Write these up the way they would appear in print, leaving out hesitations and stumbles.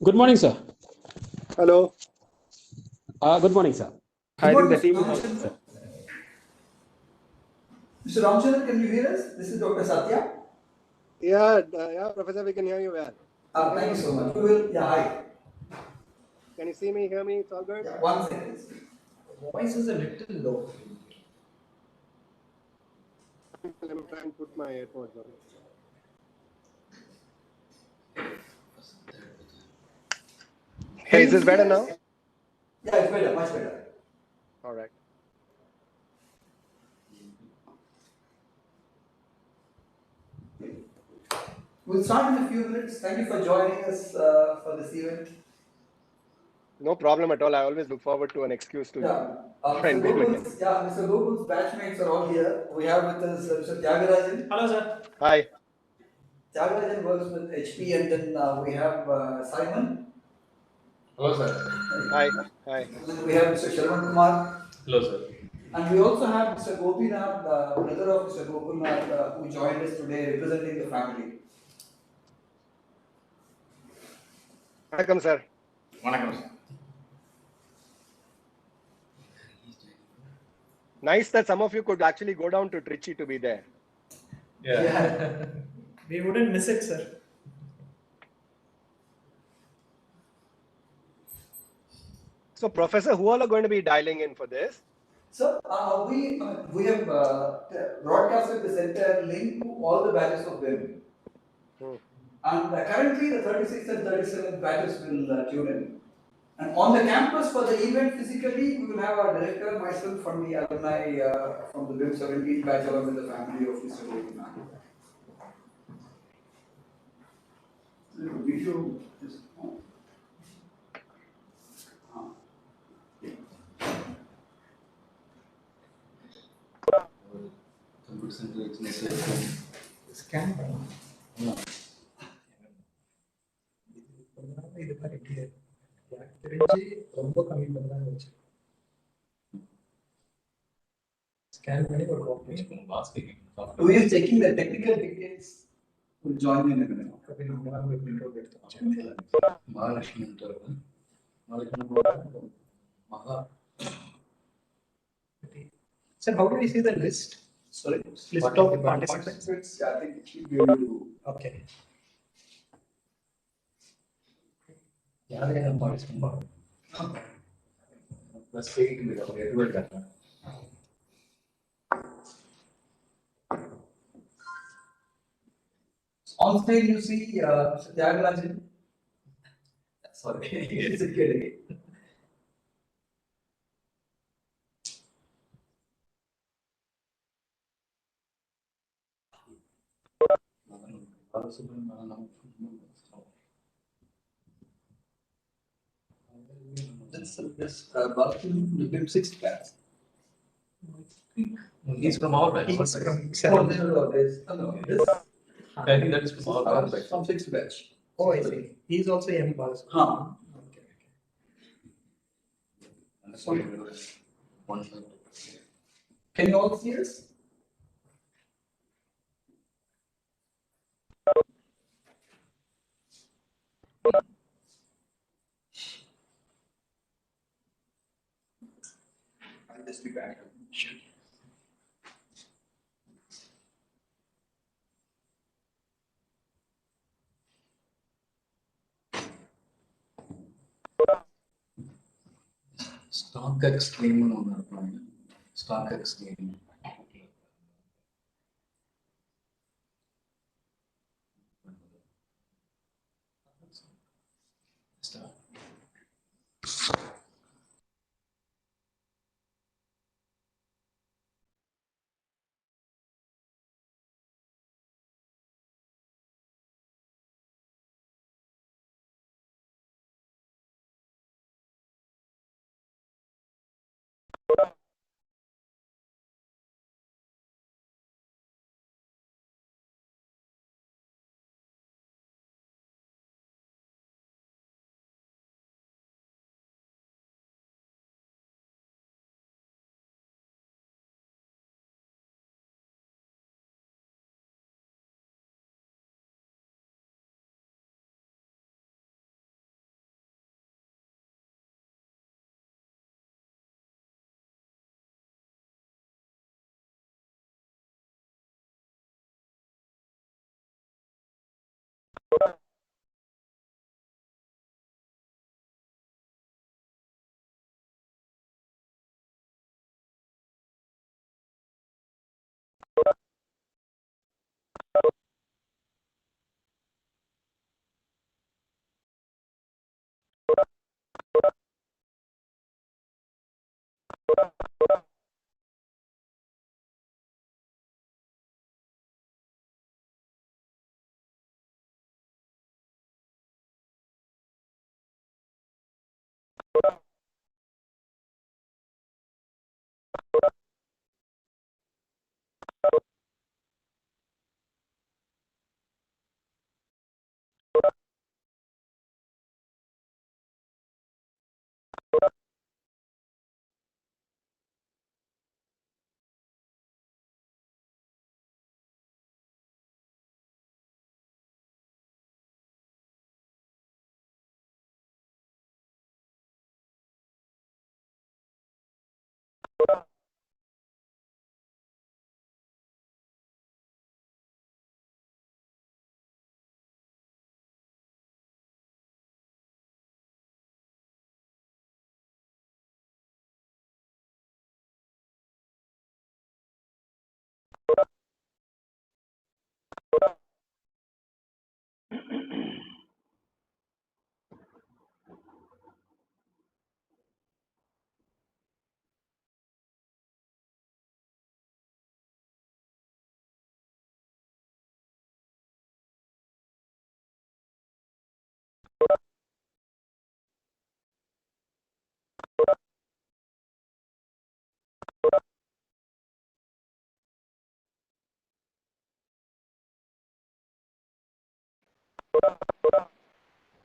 Good morning, sir. Hello. Good morning, sir. Good I think morning, the team Mr. is. Ramchandran. Mr. Ramchandran, can you hear us? This is Dr. Satya. Yeah, Professor, we can hear you well. Thank you so much. We will, yeah, hi. Can you see me, hear me? It's all good? Yeah, 1 second. Voice is a little low. Let me try and put my AirPods on. Hey, is this better now? Yeah, it's better, much better. All right. We'll start in a few minutes. Thank you for joining us for this event. No problem at all. I always look forward to an excuse to try and BIM again. Mr. Gokul's batchmates are all here. We have with us Mr. Tyagarajan. Hello, sir. Hi. Tyagarajan works with HP, and then we have Simon. Hello, sir. Hi. Hi. And then we have Mr. Sharman Kumar. Hello, sir. And we also have Mr. Gokulnath, brother of Mr. Gokulnath, who joined us today representing the family. Welcome, sir. Vanakkam, sir. Nice that some of you could actually go down to Trichy to be there. Yeah. We wouldn't miss it, sir. So, Professor, who all are going to be dialing in for this? So we have broadcasted this entire link to all the batches of BIM. And currently the 36th and 37th batches will tune in. And on the campus for the event physically, we will have our director, myself from the alumni from the BIM 17 batch along with the family of Mr. Gokulnath. Video is on. Computer center experience. Scan பண்ணலாம். இது மாதிரி எனக்கு தெரிஞ்சு ரொம்ப கம்மி பண்ணி தான் வச்சு ஸ்கேன் பண்ணி ஒரு copy We are checking the technical details. We'll join in a minute. Copy நம்ம பிரிண்ட் எடுத்து Mahalakshmi interval. Maha. Sir, how do we see the list? Sorry? List of participants. I think it should be able to. Okay. யாரையும் participate plus 8 metre எதுவும் இருக்காங்க On stage, you see Mr. Tyagarajan. Sorry, it's a kid again. This Bathroom will be 6 class. He's from our batch. He's from Oh, seven. no, this. I think that is from our batch. From 6th batch. Oh, I see. He's also M Balas. Huh. Okay. One. Can you all see us? I'll just be back. Sure. StockX claim on our plan. StockX claim.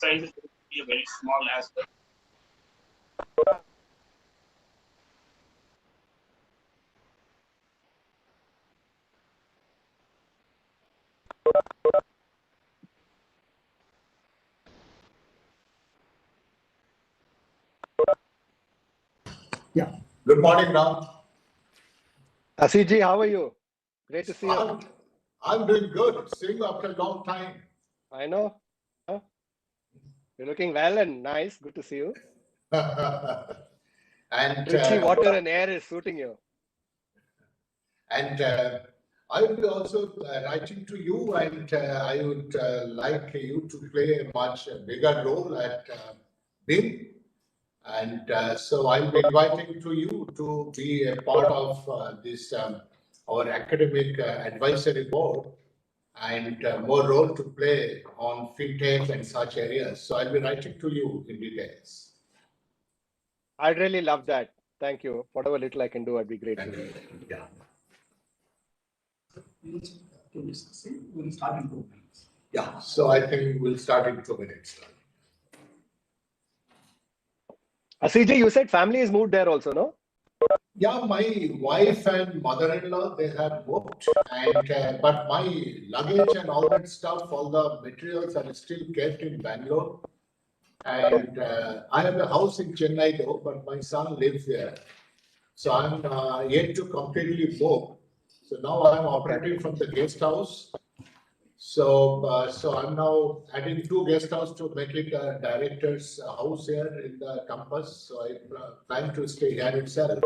Size is a very small aspect. Yeah. Good morning, Ram. Asiji, how are you? Great to see you. I'm doing good. Seeing you after a long time. I know. You're looking well and nice. Good to see you. and Trichy water and air is suiting you. and I will be also writing to you, and I would like you to play a much bigger role at BIM. And so I'll be inviting to you to be a part of this our academic advisory board, and more role to play on fintech and such areas. So I'll be writing to you in details. I'd really love that. Thank you. Whatever little I can do, I'd be grateful. Yeah. We'll start in 2 minutes. Yeah. So I think we'll start in 2 minutes. Asiji, you said family is moved there also, no? Yeah, my wife and mother-in-law, they have moved, and but my luggage and all that stuff, all the materials are still kept in Bangalore. And I have a house in Chennai though, but my son lives there. So I'm yet to completely move. So now I'm operating from the guest house. So I'm now adding 2 guest houses to make it a director's house here in the campus. So I plan to stay here itself,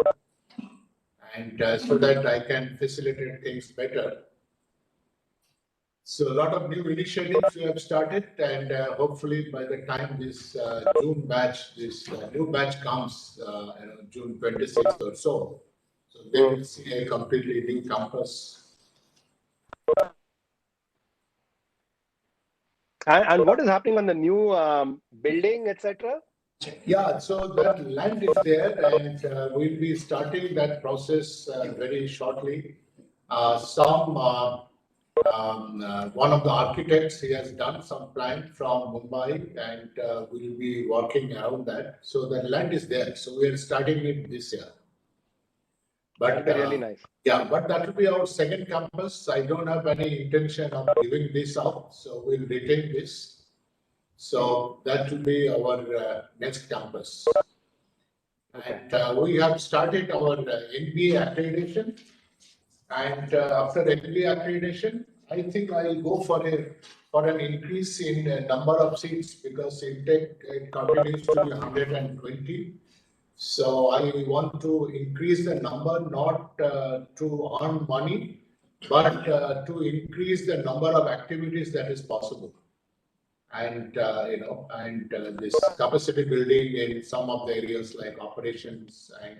and so that I can facilitate things better. So a lot of new initiatives we have started, and hopefully by the time this June batch, this new batch comes, June 26th or so, they will see a completely new campus. And what is happening on the new building, etc.? Yeah, so that land is there, and we'll be starting that process very shortly. One of the architects, he has done some plan from Mumbai, and we'll be working around that. So the land is there. So we are starting it this year. But really nice. Yeah, but that will be our second campus. I don't have any intention of giving this up, so we'll retain this. So that will be our next campus. And we have started our NBA accreditation. And after NBA accreditation, I think I'll go for an increase in number of seats because intake it continues to be 120. So I want to increase the number, not to earn money, but to increase the number of activities that is possible. And this capacity building in some of the areas like operations and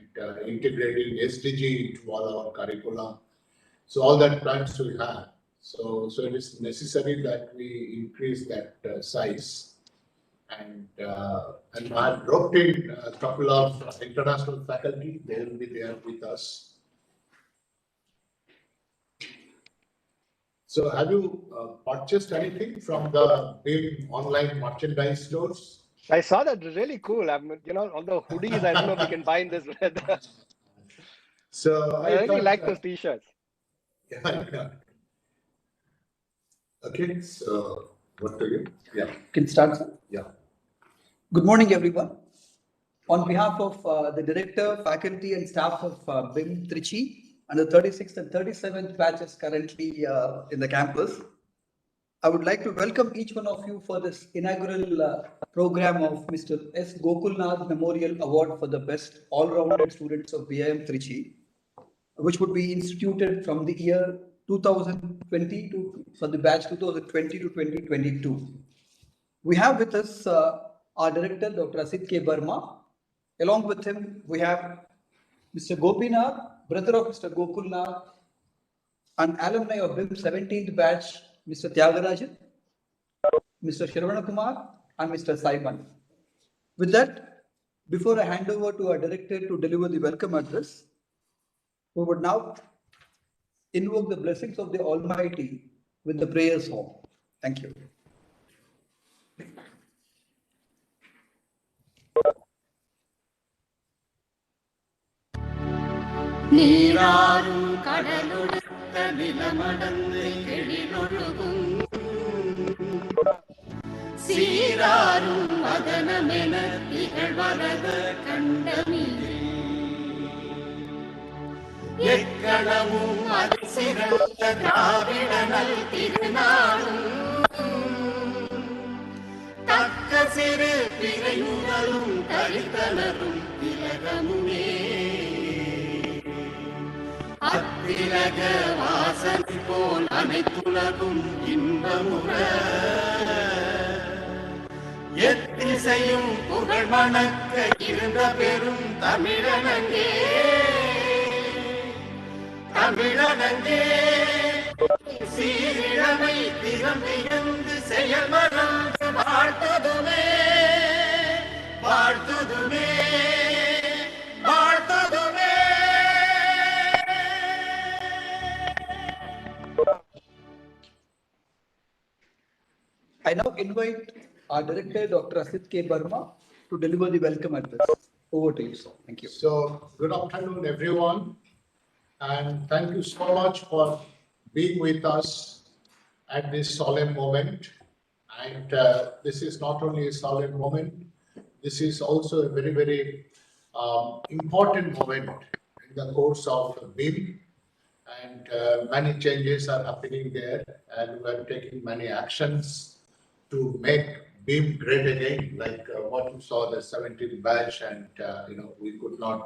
integrating SDG into all our curriculum. So all that plans we have. So it is necessary that we increase that size. And I've roped in a couple of international faculty. They will be there with us. So have you purchased anything from the BIM online merchandise stores? I saw that, really cool. All the hoodies, I don't know if we can buy in this weather. So I really like those t-shirts. Yeah. Okay, so what do you? Yeah. Can start, sir? Yeah. Good morning, everyone. On behalf of the director, faculty, and staff of BIM TRICHY and the 36th and 37th batches currently in the campus, I would like to welcome each one of you for this inaugural program of Mr. S. Gokulnath Memorial Award for the Best All-Rounded Students of BIM TRICHY, which would be instituted from the year 2020 for the batch 2020 to 2022. We have with us our director, Dr. Asit K. Burma. Along with him, we have Mr. Gopinath, brother of Mr. Gokulnath, and alumni of BIM 17th batch, Mr. Tyagarajan, Mr. Shravanakumar, and Mr. Saiban. With that, before I hand over to our director to deliver the welcome address, we would now invoke the blessings of the Almighty with the prayers home. Thank you. நீராறும் கடலொடுத்த நிலமடந்து எழிலொழுகும் சீராரும் வதனமென திகழ்வரத கண்டமிலே எக்களமும் அதிசிறந்த திராவிடனல் திருநாளும் தக்க சிறு பிறையுடலும் தரித்தனரும் திலகமுமே அத்திலக வாசனை போல் அனைத்துலகும் இன்பமுற எத்திசையும் புகழ் மணக்க இருந்த பெரும் தமிழனங்கே சீரிழமை திறமையந்து செயல் மறந்து வாழ்த்துதுமே I now invite our director, Dr. Asit K. Burma, to deliver the welcome address. Over to you, sir. Thank you. So good afternoon, everyone. And thank you so much for being with us at this solemn moment. And this is not only a solemn moment, this is also a very, very important moment in the course of BIM. And many changes are happening there, and we are taking many actions to make BIM great again, like what you saw the 17th batch, and we could not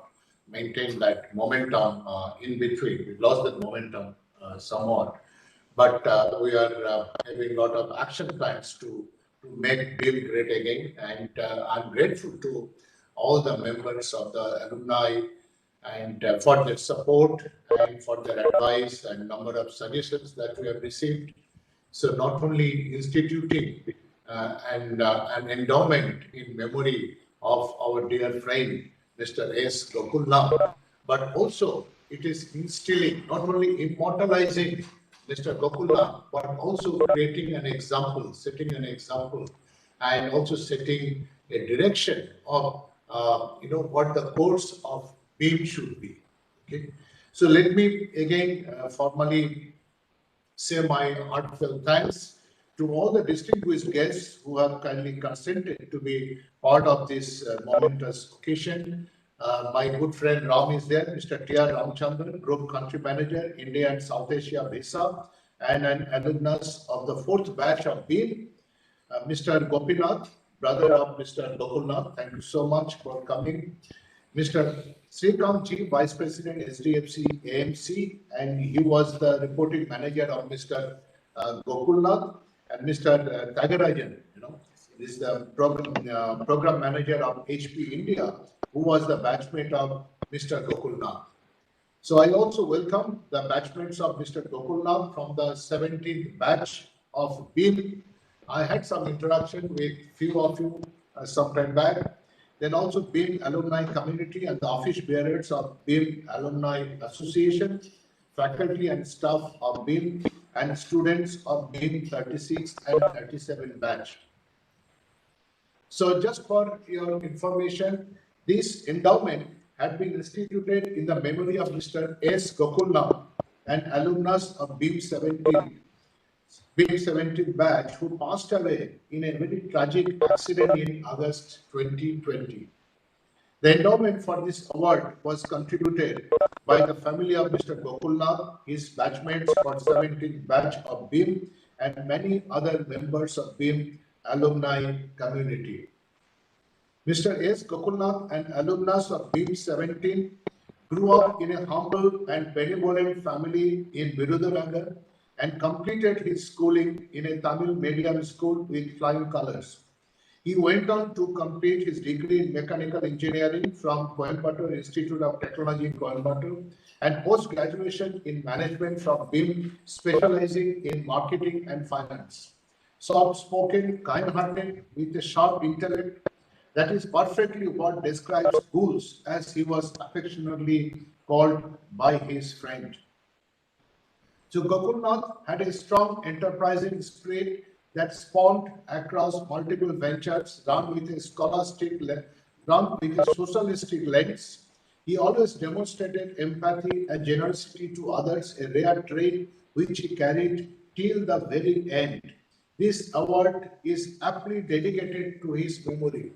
maintain that momentum in between. We lost that momentum somewhat, but we are having a lot of action plans to make BIM great again. And I'm grateful to all the members of the alumni and for their support and for their advice and number of suggestions that we have received. So not only instituting an endowment in memory of our dear friend, Mr. S. Gokulnath, but also it is instilling, not only immortalizing Mr. Gokulnath, but also creating an example, setting an example, and also setting a direction of what the course of BIM should be. Okay, so let me again formally say my heartfelt thanks to all the distinguished guests who have kindly consented to be part of this momentous occasion. My good friend Ram is there, Mr. T.R. Ramchandran, Group Country Manager, India and South Asia Visa, and an alumnus of the 4th batch of BIM, Mr. Gokulnath, brother of Mr. Gokulnath. Thank you so much for coming. Mr. Srikanth Ji, Vice President, SDFC AMC, and he was the reporting manager of Mr. Gokulnath, and Mr. Tagarajan, is the program manager of HP India, who was the batchmate of Mr. Gokulnath. So I also welcome the batchmates of Mr. Gokulnath from the 17th batch of BIM. I had some interaction with few of you some time back. Then also BIM alumni community and the office bearers of BIM Alumni Association, faculty and staff of BIM, and students of BIM 36 and 37 batch. So just for your information, this endowment had been instituted in the memory of Mr. S. Gokulnath, an alumnus of BIM 17 batch, who passed away in a very tragic accident in August 2020. The endowment for this award was contributed by the family of Mr. Gokulnath, his batchmates for 17th batch of BIM, and many other members of BIM alumni community. Mr. S. Gokulnath, an alumnus of BIM 17, grew up in a humble and benevolent family in Virudhunagar and completed his schooling in a Tamil medium school with flying colors. He went on to complete his degree in mechanical engineering from Coimbatore Institute of Technology in Coimbatore and post-graduation in management from BIM, specializing in marketing and finance. Soft-spoken, kind-hearted, with a sharp intellect, that is perfectly what describes Goose, as he was affectionately called by his friend. So Gokulnath had a strong enterprising spirit that spawned across multiple ventures run with a socialistic lens. He always demonstrated empathy and generosity to others, a rare trait which he carried till the very end. This award is aptly dedicated to his memory.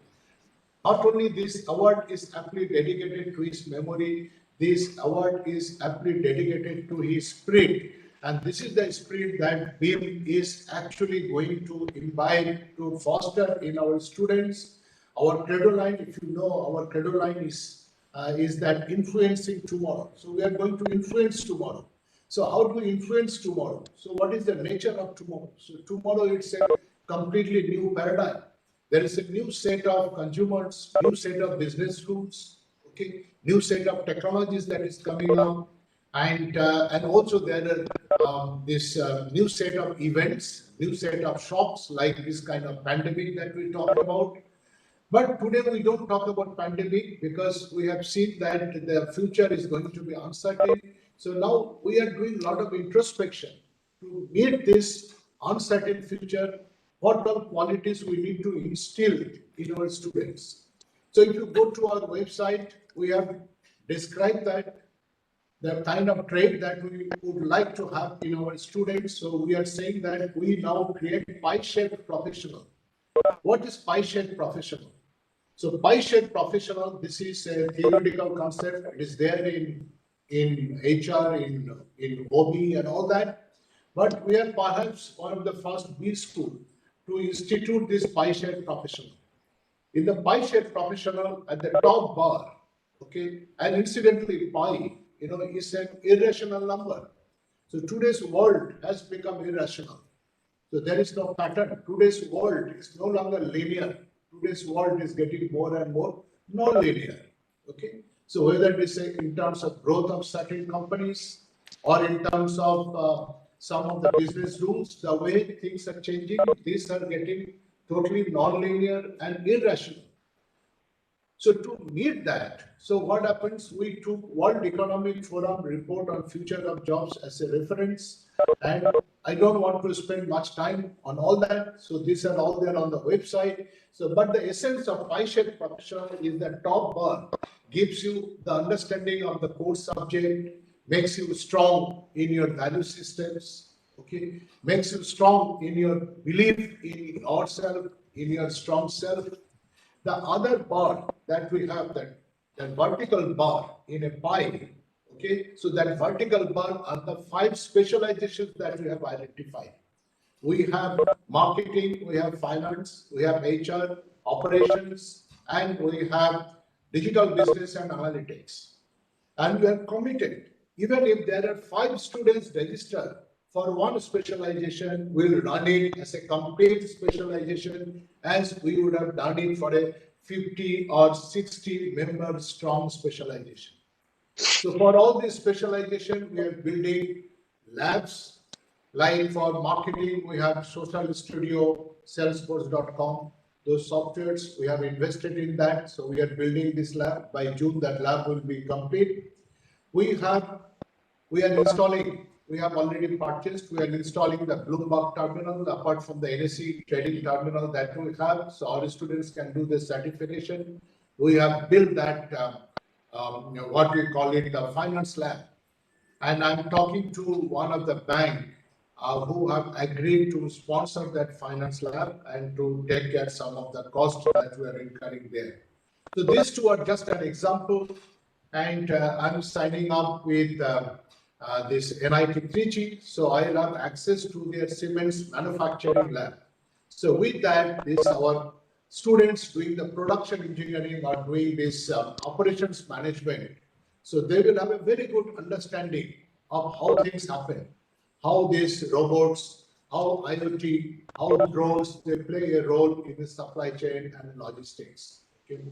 Not only this award is aptly dedicated to his memory, this award is aptly dedicated to his spirit. And this is the spirit that BIM is actually going to imbibe, to foster in our students. Our credo line, if you know, our credo line is that influencing tomorrow. So we are going to influence tomorrow. So how do we influence tomorrow? So what is the nature of tomorrow? So tomorrow it's a completely new paradigm. There is a new set of consumers, new set of business rules, okay, new set of technologies that is coming up, and also there are this new set of events, new set of shocks like this kind of pandemic that we talked about. But today we don't talk about pandemic because we have seen that the future is going to be uncertain. So now we are doing a lot of introspection to meet this uncertain future. What are qualities we need to instill in our students? So if you go to our website, we have described that the kind of trait that we would like to have in our students. So we are saying that we now create pie-shaped professional. What is pie-shaped professional? So pie-shaped professional, this is a theoretical concept. It is there in HR, in OB and all that. But we are perhaps one of the first B school to institute this pie-shaped professional. In the pie-shaped professional, at the top bar, okay, and incidentally, pi, is an irrational number. So today's world has become irrational. So there is no pattern. Today's world is no longer linear. Today's world is getting more and more non-linear. Okay. So whether it is in terms of growth of certain companies or in terms of some of the business rules, the way things are changing, these are getting totally non-linear and irrational. So to meet that, so what happens? We took World Economic Forum report on future of jobs as a reference, and I don't want to spend much time on all that. So these are all there on the website. So, but the essence of pie-shaped professional is the top bar gives you the understanding of the core subject, makes you strong in your value systems, okay, makes you strong in your belief in yourself, in your strong self. The other bar that we have, that vertical bar in a pie, Okay, so that vertical bar are the 5 specializations that we have identified. We have marketing, we have finance, we have HR, operations, and we have digital business and analytics. And we are committed, even if there are 5 students registered for one specialization, we'll run it as a complete specialization as we would have done it for a 50 or 60 member strong specialization. So for all this specialization, we are building labs. Like for marketing, we have Social Studio, Salesforce.com. Those softwares, we have invested in that. So we are building this lab. By June, that lab will be complete. We are installing, we have already purchased, we are installing the Bloomberg terminal apart from the NSE trading terminal that we have. So our students can do the certification. We have built that, what we call it, the finance lab. And I'm talking to one of the bank who have agreed to sponsor that finance lab and to take care some of the costs that we are incurring there. So these two are just an example, and I'm signing up with this NIT Trichy, so I'll have access to their Siemens manufacturing lab. So with that, this our students doing the production engineering are doing this operations management. So they will have a very good understanding of how things happen, how these robots, how IoT, how drones, they play a role in the supply chain and logistics. Okay?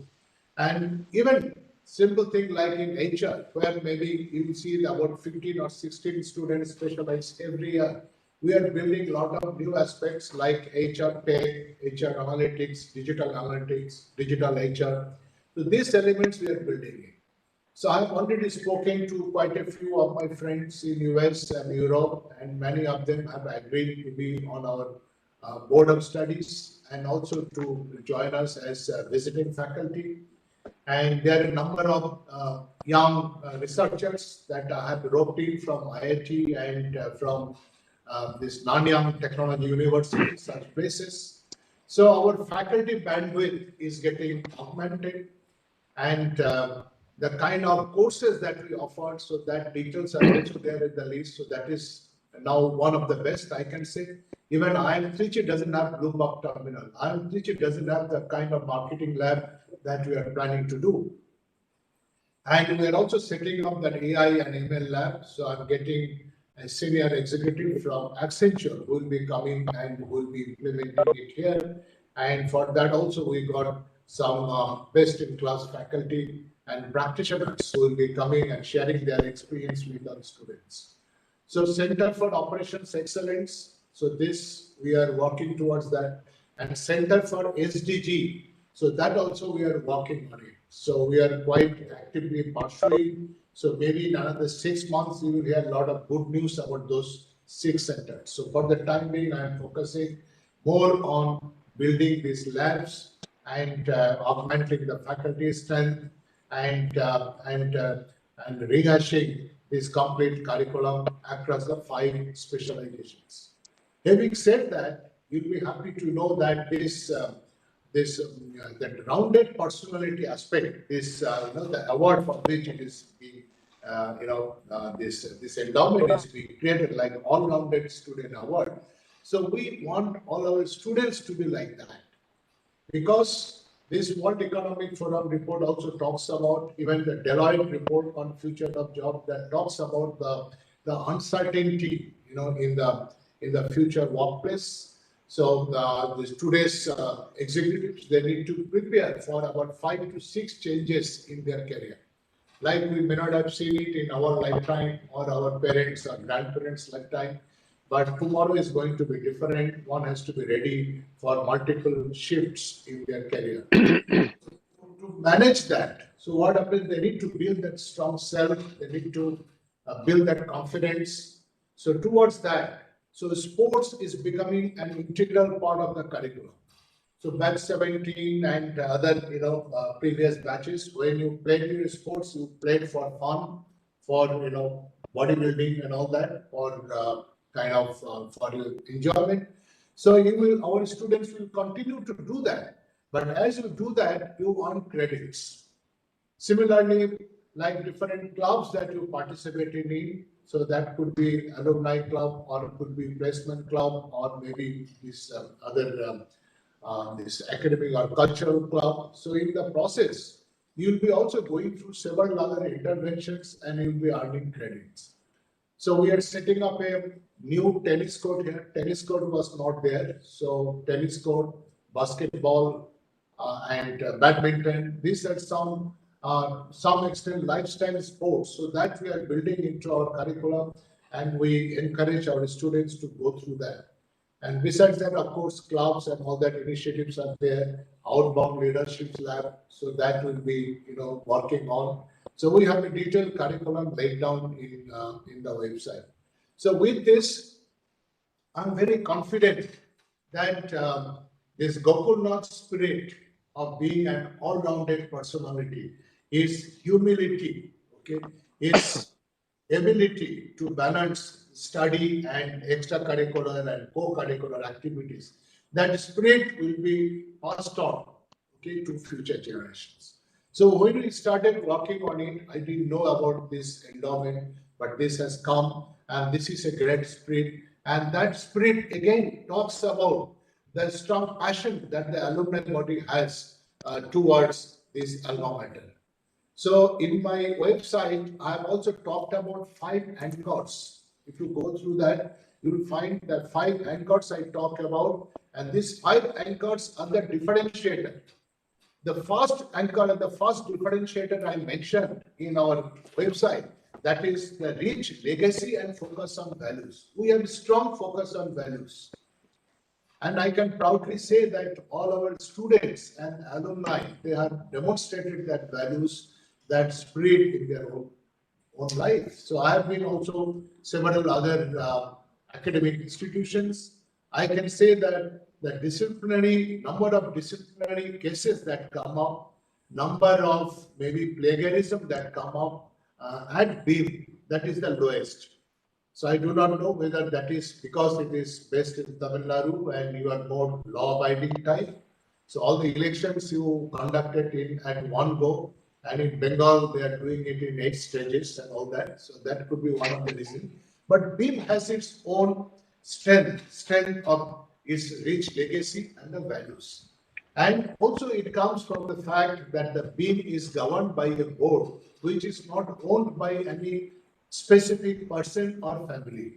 And even simple thing like in HR, where maybe you will see about 15 or 16 students specialized every year. We are building a lot of new aspects like HR tech, HR analytics, digital HR. So these elements we are building in. So I've already spoken to quite a few of my friends in US and Europe, and many of them have agreed to be on our board of studies and also to join us as visiting faculty. And there are a number of young researchers that I have roped in from IIT and from this Nanyang Technology University, such places. So our faculty bandwidth is getting augmented, and the kind of courses that we offer, so that details are also there in the list. So that is now one of the best, I can say. Even IIM Trichy doesn't have Bloomberg terminal. IIM Trichy doesn't have the kind of marketing lab that we are planning to do. And we are also setting up that AI and ML lab. So I'm getting a senior executive from Accenture who will be coming and who will be implementing it here. And for that also we got some best-in-class faculty and practitioners who will be coming and sharing their experience with our students. So Center for Operations Excellence. So this, we are working towards that. And Center for SDG. So that also we are working on it. So we are quite actively pursuing. So maybe in another 6 months, we will hear a lot of good news about those 6 centers. So for the time being, I am focusing more on building these labs and augmenting the faculty strength and rehashing this complete curriculum across the 5 specializations. Having said that, you'll be happy to know that that rounded personality aspect is the award for which it is being this endowment is being created, like all-rounded student award. So we want all our students to be like that, because this World Economic Forum report also talks about, even the Deloitte report on future of job that talks about the uncertainty in the future workplace. So today's executives, they need to prepare for about 5 to 6 changes in their career. Like we may not have seen it in our lifetime or our parents or grandparents' lifetime, but tomorrow is going to be different. One has to be ready for multiple shifts in their career. To manage that, so what happens, they need to build that strong self, they need to build that confidence. So towards that, so sports is becoming an integral part of the curriculum. So batch 17 and other previous batches, when you played your sports, you played for fun, for bodybuilding and all that, or for your enjoyment. So our students will continue to do that. But as you do that, you earn credits. Similarly, like different clubs that you participated in. So that could be alumni club, or it could be placement club, or maybe this other this academic or cultural club. So in the process, you'll be also going through several other interventions and you'll be earning credits. So we are setting up a new tennis court here. Tennis court was not there. So tennis court, basketball, and badminton. These are some extent lifestyle sports. So that we are building into our curriculum, and we encourage our students to go through that. And besides that, of course, clubs and all that initiatives are there. Outbound leadership lab, so that will be working on. So we have a detailed curriculum laid down in the website. So with this, I'm very confident that this Gokulnath spirit of being an all-rounded personality, his humility, okay, his ability to balance study and extracurricular and co-curricular activities, that spirit will be passed on, okay, to future generations. So when we started working on it, I didn't know about this endowment, but this has come, and this is a great spirit. And that spirit again talks about the strong passion that the alumni body has towards this alma mater. So in my website, I have also talked about 5 anchors. If you go through that, you will find that 5 anchors I talked about, and these 5 anchors are the differentiator. The first anchor and the first differentiator I mentioned in our website, that is the rich legacy and focus on values. We have a strong focus on values. And I can proudly say that all our students and alumni, they have demonstrated that values, that spirit in their own life. So I have been also several other academic institutions. I can say that the number of disciplinary cases that come up, number of maybe plagiarism that come up at BIM, that is the lowest. So I do not know whether that is because it is based in Tamil Nadu and you are more law-abiding type. So all the elections you conducted at one go, and in Bengal they are doing it in 8 stages and all that. So that could be one of the reasons. But BIM has its own strength of its rich legacy and the values. And also it comes from the fact that the BIM is governed by a board which is not owned by any specific person or family.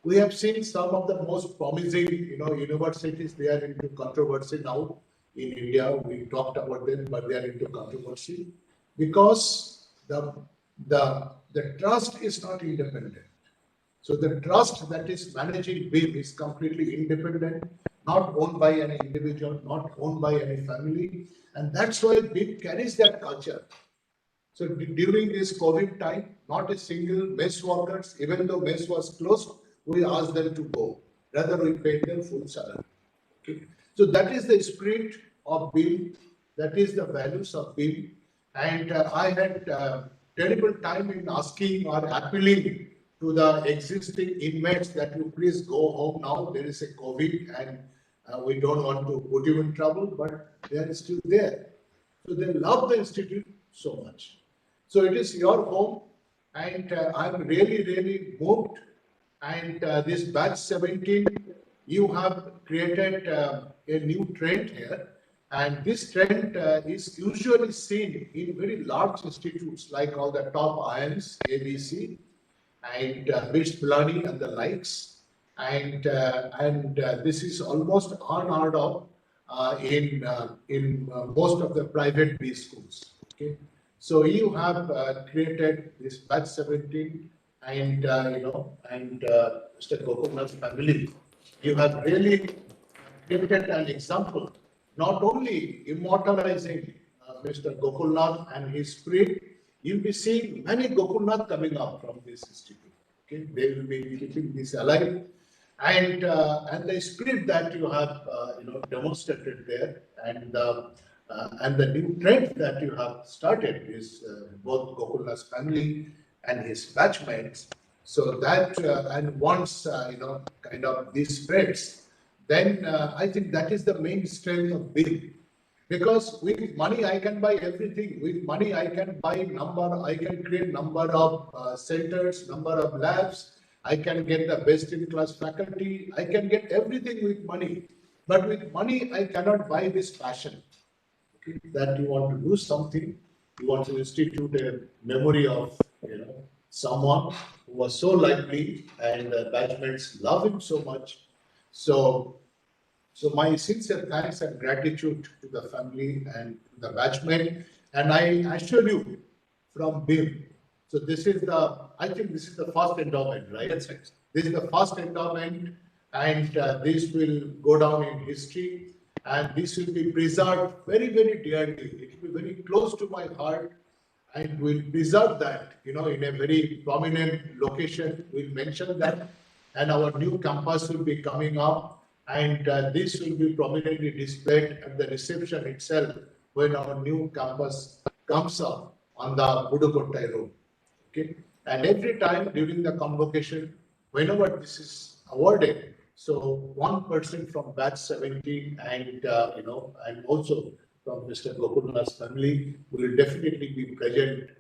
We have seen some of the most promising, universities, they are into controversy now in India. We talked about them, but they are into controversy because the trust is not independent. So the trust that is managing BIM is completely independent, not owned by any individual, not owned by any family, and that's why BIM carries that culture. So during this COVID time, not a single mess workers, even though mess was closed, we asked them to go. Rather, we paid them full salary. Okay. So that is the spirit of BIM, that is the values of BIM. And I had terrible time in asking or appealing to the existing inmates that you please go home now. There is a COVID and we don't want to put you in trouble, but they are still there. So they love the institute so much. So it is your home, and I'm really, really moved. And this batch 17, you have created a new trend here. And this trend is usually seen in very large institutes like all the top IIMs, ABC, and BITS Pilani and the likes. And this is almost unheard of in most of the private B schools. Okay. So you have created this batch 17, and Mr. Gokulnath's family, you have really created an example, not only immortalizing Mr. Gokulnath and his spirit. You'll be seeing many Gokulnath coming up from this institute. Okay, they will be keeping this alive, and the spirit that you have demonstrated there, and the new trend that you have started is both Gokulnath's family and his batchmates. So that and once kind of this spreads, then I think that is the main strength of BIM. Because with money, I can buy everything. With money, I can buy I can create number of centers, number of labs. I can get the best in class faculty. I can get everything with money. But with money, I cannot buy this passion. Okay? That you want to do something, you want to institute a memory of, someone who was so lively and batchmates love him so much. So my sincere thanks and gratitude to the family and the batchmate. And I assure you from BIM. So I think this is the first endowment, right? That's right. This is the first endowment, and this will go down in history, and this will be preserved very, very dearly. It will be very close to my heart, and we'll preserve that, in a very prominent location. We'll mention that, and our new campus will be coming up, and this will be prominently displayed at the reception itself when our new campus comes up on the Budukottai Road. Okay, and every time during the convocation, whenever this is awarded, so one person from batch 17 and and also from Mr. Gokulnath's family will definitely be present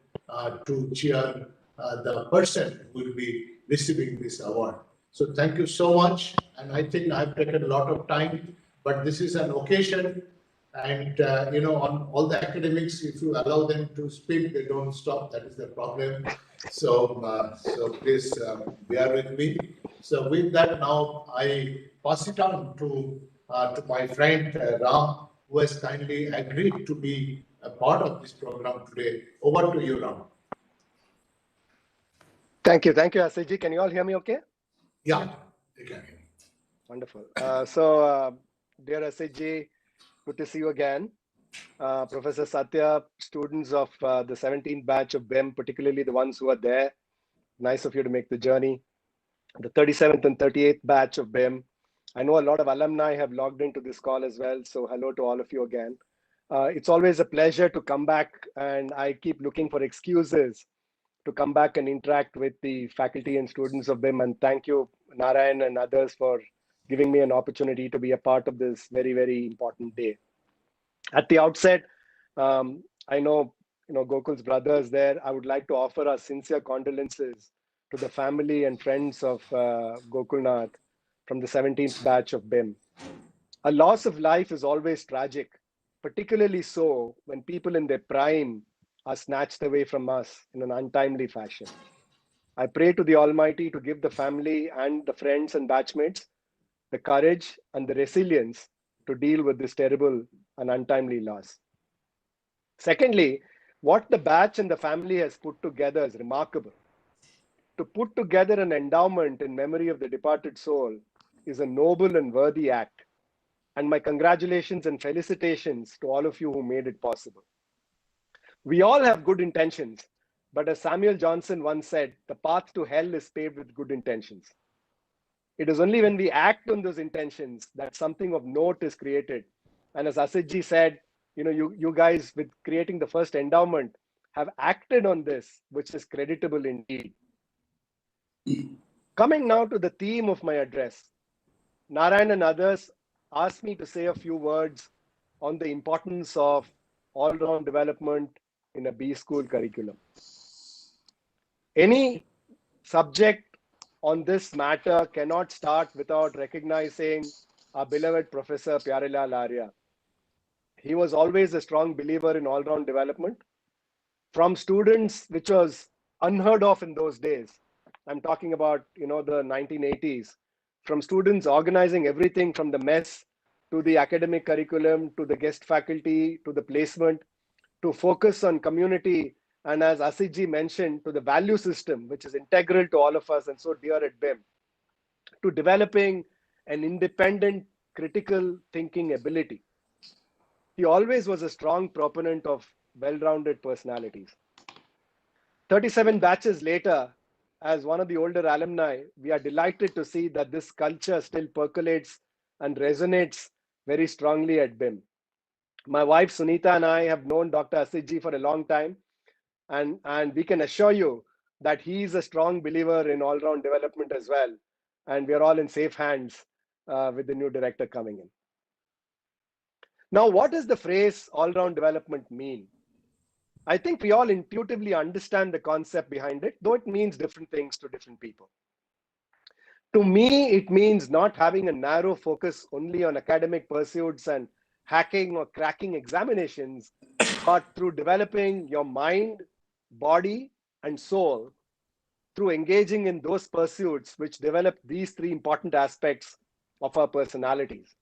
to cheer the person who will be receiving this award. So thank you so much, and I think I've taken a lot of time, but this is an occasion. And on all the academics, if you allow them to speak, they don't stop. That is the problem. So please bear with me. So with that, now I pass it on to my friend Ram, who has kindly agreed to be a part of this program today. Over to you, Ram. Thank you, SAG. Can you all hear me okay? Yeah, you can hear me. Wonderful. Dear SAG, good to see you again. Professor Satya, students of the 17th batch of BIM, particularly the ones who are there, nice of you to make the journey. The 37th and 38th batch of BIM. I know a lot of alumni have logged into this call as well, so hello to all of you again. It's always a pleasure to come back, and I keep looking for excuses to come back and interact with the faculty and students of BIM. And thank you, Narayan and others, for giving me an opportunity to be a part of this very, very important day. At the outset, I know Gokul's brothers there. I would like to offer our sincere condolences to the family and friends of Gokulnath from the 17th batch of BIM. A loss of life is always tragic, particularly so when people in their prime are snatched away from us in an untimely fashion. I pray to the Almighty to give the family and the friends and batchmates the courage and the resilience to deal with this terrible and untimely loss. Secondly, what the batch and the family has put together is remarkable. To put together an endowment in memory of the departed soul is a noble and worthy act. And my congratulations and felicitations to all of you who made it possible. We all have good intentions, but as Samuel Johnson once said, the path to hell is paved with good intentions. It is only when we act on those intentions that something of note is created. And as Asidji said, you guys with creating the first endowment have acted on this, which is creditable indeed. Coming now to the theme of my address, Narayan and others asked me to say a few words on the importance of all-round development in a B school curriculum. Any subject on this matter cannot start without recognizing our beloved Professor Pyarelal Arya. He was always a strong believer in all-round development. From students, which was unheard of in those days, I'm talking about the 1980s, from students organizing everything from the mess to the academic curriculum, to the guest faculty, to the placement, to focus on community, and as Asidji mentioned, to the value system, which is integral to all of us and so dear at BIM, to developing an independent critical thinking ability. He always was a strong proponent of well-rounded personalities. 37 batches later, as one of the older alumni, we are delighted to see that this culture still percolates and resonates very strongly at BIM. My wife Sunita and I have known Dr. Asidji for a long time, and we can assure you that he is a strong believer in all-round development as well. And we are all in safe hands with the new director coming in. Now, what does the phrase all-round development mean? I think we all intuitively understand the concept behind it, though it means different things to different people. To me, it means not having a narrow focus only on academic pursuits and hacking or cracking examinations, but through developing your mind, body, and soul through engaging in those pursuits which develop these three important aspects of our personalities.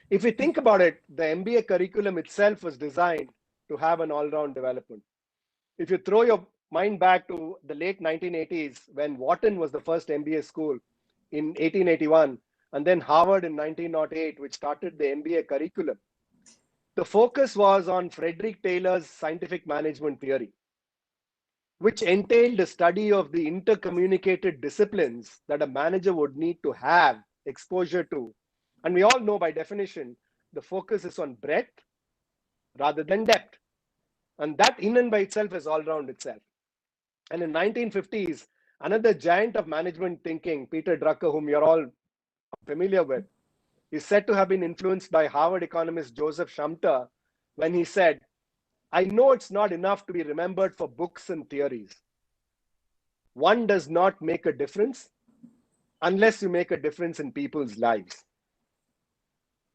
If we think about it, the MBA curriculum itself was designed to have an all-round development. If you throw your mind back to the late 1980s, when Wharton was the first MBA school in 1881, and then Harvard in 1908, which started the MBA curriculum, the focus was on Frederick Taylor's scientific management theory, which entailed a study of the intercommunicated disciplines that a manager would need to have exposure to. And we all know by definition, the focus is on breadth rather than depth. And that in and by itself is all round itself. And in 1950s, another giant of management thinking, Peter Drucker, whom you're all familiar with, is said to have been influenced by Harvard economist Joseph Schumpeter when he said, I know it's not enough to be remembered for books and theories. One does not make a difference unless you make a difference in people's lives.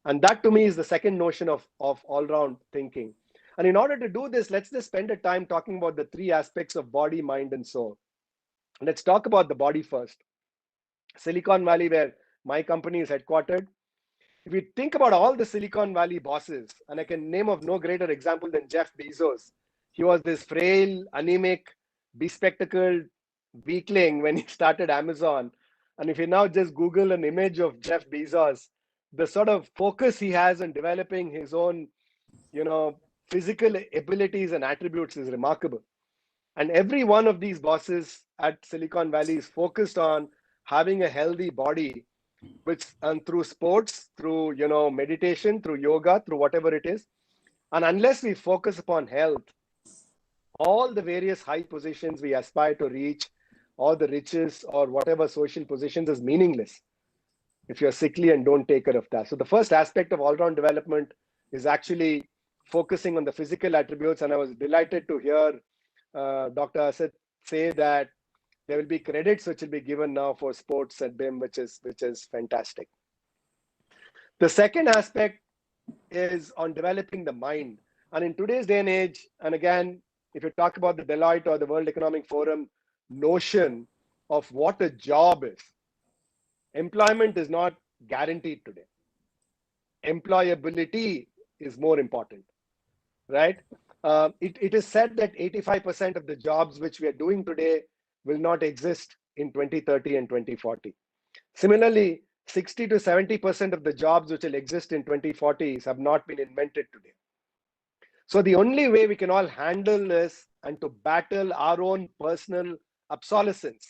And that to me is the second notion of all-round thinking. And in order to do this, let's just spend a time talking about the three aspects of body, mind, and soul. Let's talk about the body first. Silicon Valley, where my company is headquartered. If you think about all the Silicon Valley bosses, and I can name of no greater example than Jeff Bezos, he was this frail, anemic, bespectacled weakling when he started Amazon. And if you now just Google an image of Jeff Bezos, the sort of focus he has on developing his own, physical abilities and attributes is remarkable. And every one of these bosses at Silicon Valley is focused on having a healthy body, which and through sports, through meditation, through yoga, through whatever it is. And unless we focus upon health, all the various high positions we aspire to reach, or the riches, or whatever social positions is meaningless if you're sickly and don't take care of that. So the first aspect of all-round development is actually focusing on the physical attributes. And I was delighted to hear Dr. Asad say that there will be credits which will be given now for sports at BIM, which is fantastic. The second aspect is on developing the mind. And in today's day and age, and again, if you talk about the Deloitte or the World Economic Forum notion of what a job is, employment is not guaranteed today. Employability is more important, right? It is said that 85% of the jobs which we are doing today will not exist in 2030 and 2040. Similarly, 60 to 70% of the jobs which will exist in 2040s have not been invented today. So the only way we can all handle this and to battle our own personal obsolescence,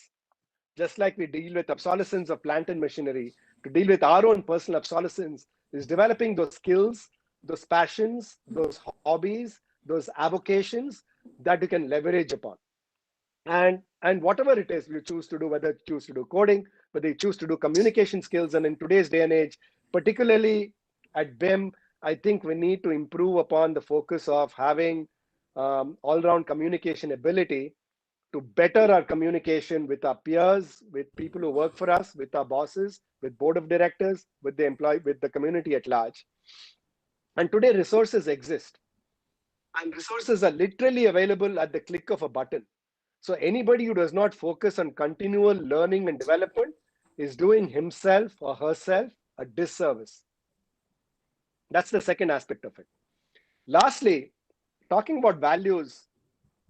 just like we deal with obsolescence of plant and machinery, to deal with our own personal obsolescence is developing those skills, those passions, those hobbies, those avocations that you can leverage upon. And whatever it is you choose to do, whether you choose to do coding, whether you choose to do communication skills, and in today's day and age, particularly at BIM, I think we need to improve upon the focus of having all-round communication ability to better our communication with our peers, with people who work for us, with our bosses, with board of directors, with the employee, with the community at large. And today resources exist. And resources are literally available at the click of a button. So anybody who does not focus on continual learning and development is doing himself or herself a disservice. That's the second aspect of it. Lastly, talking about values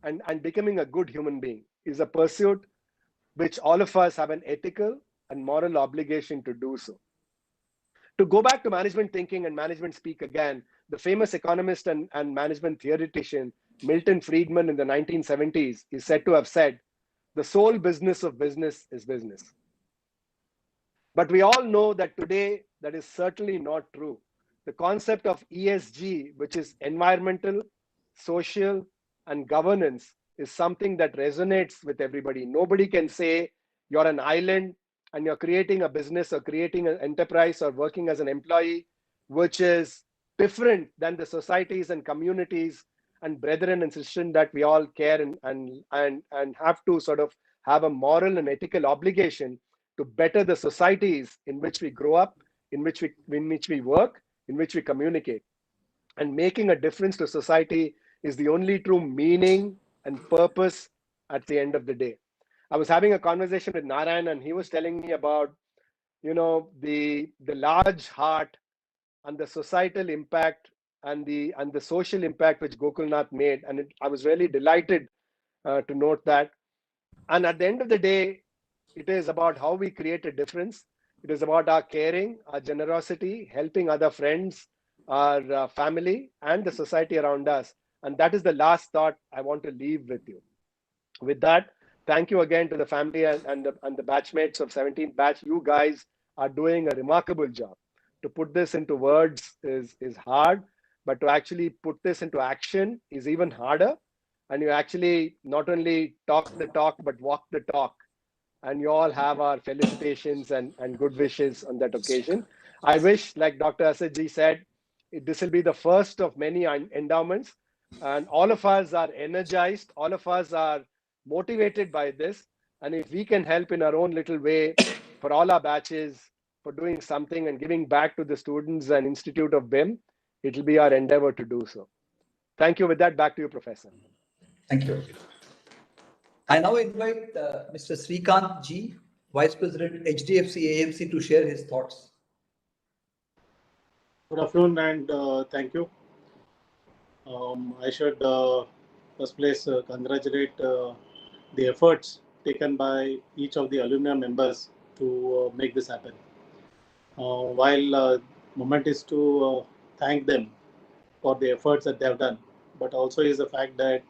and becoming a good human being is a pursuit which all of us have an ethical and moral obligation to do so. To go back to management thinking and management speak again, the famous economist and management theoretician Milton Friedman in the 1970s is said to have said, the sole business of business is business. But we all know that today that is certainly not true. The concept of ESG, which is environmental, social, and governance, is something that resonates with everybody. Nobody can say you're an island and you're creating a business or creating an enterprise or working as an employee, which is different than the societies and communities and brethren and sisters that we all care and have to sort of have a moral and ethical obligation to better the societies in which we grow up, in which we work, in which we communicate. And making a difference to society is the only true meaning and purpose at the end of the day. I was having a conversation with Narayan, and he was telling me about, the large heart and the societal impact and the social impact which Gokulnath made, and I was really delighted to note that. And at the end of the day, it is about how we create a difference. It is about our caring, our generosity, helping other friends, our family, and the society around us. And that is the last thought I want to leave with you. With that, thank you again to the family and the batchmates of 17th batch. You guys are doing a remarkable job. To put this into words is hard, but to actually put this into action is even harder. And you actually not only talk the talk, but walk the talk. And you all have our felicitations and good wishes on that occasion. I wish, like Dr. Asadji said, this will be the first of many endowments, and all of us are energized, all of us are motivated by this. And if we can help in our own little way for all our batches, for doing something and giving back to the students and Institute of BIM, it will be our endeavor to do so. Thank you. With that, back to you, Professor. Thank you. I now invite Mr. Srikanth G, Vice President, HDFC AMC, to share his thoughts. Good afternoon and thank you. I should first place congratulate the efforts taken by each of the alumni members to make this happen. While moment is to thank them for the efforts that they have done, but also is the fact that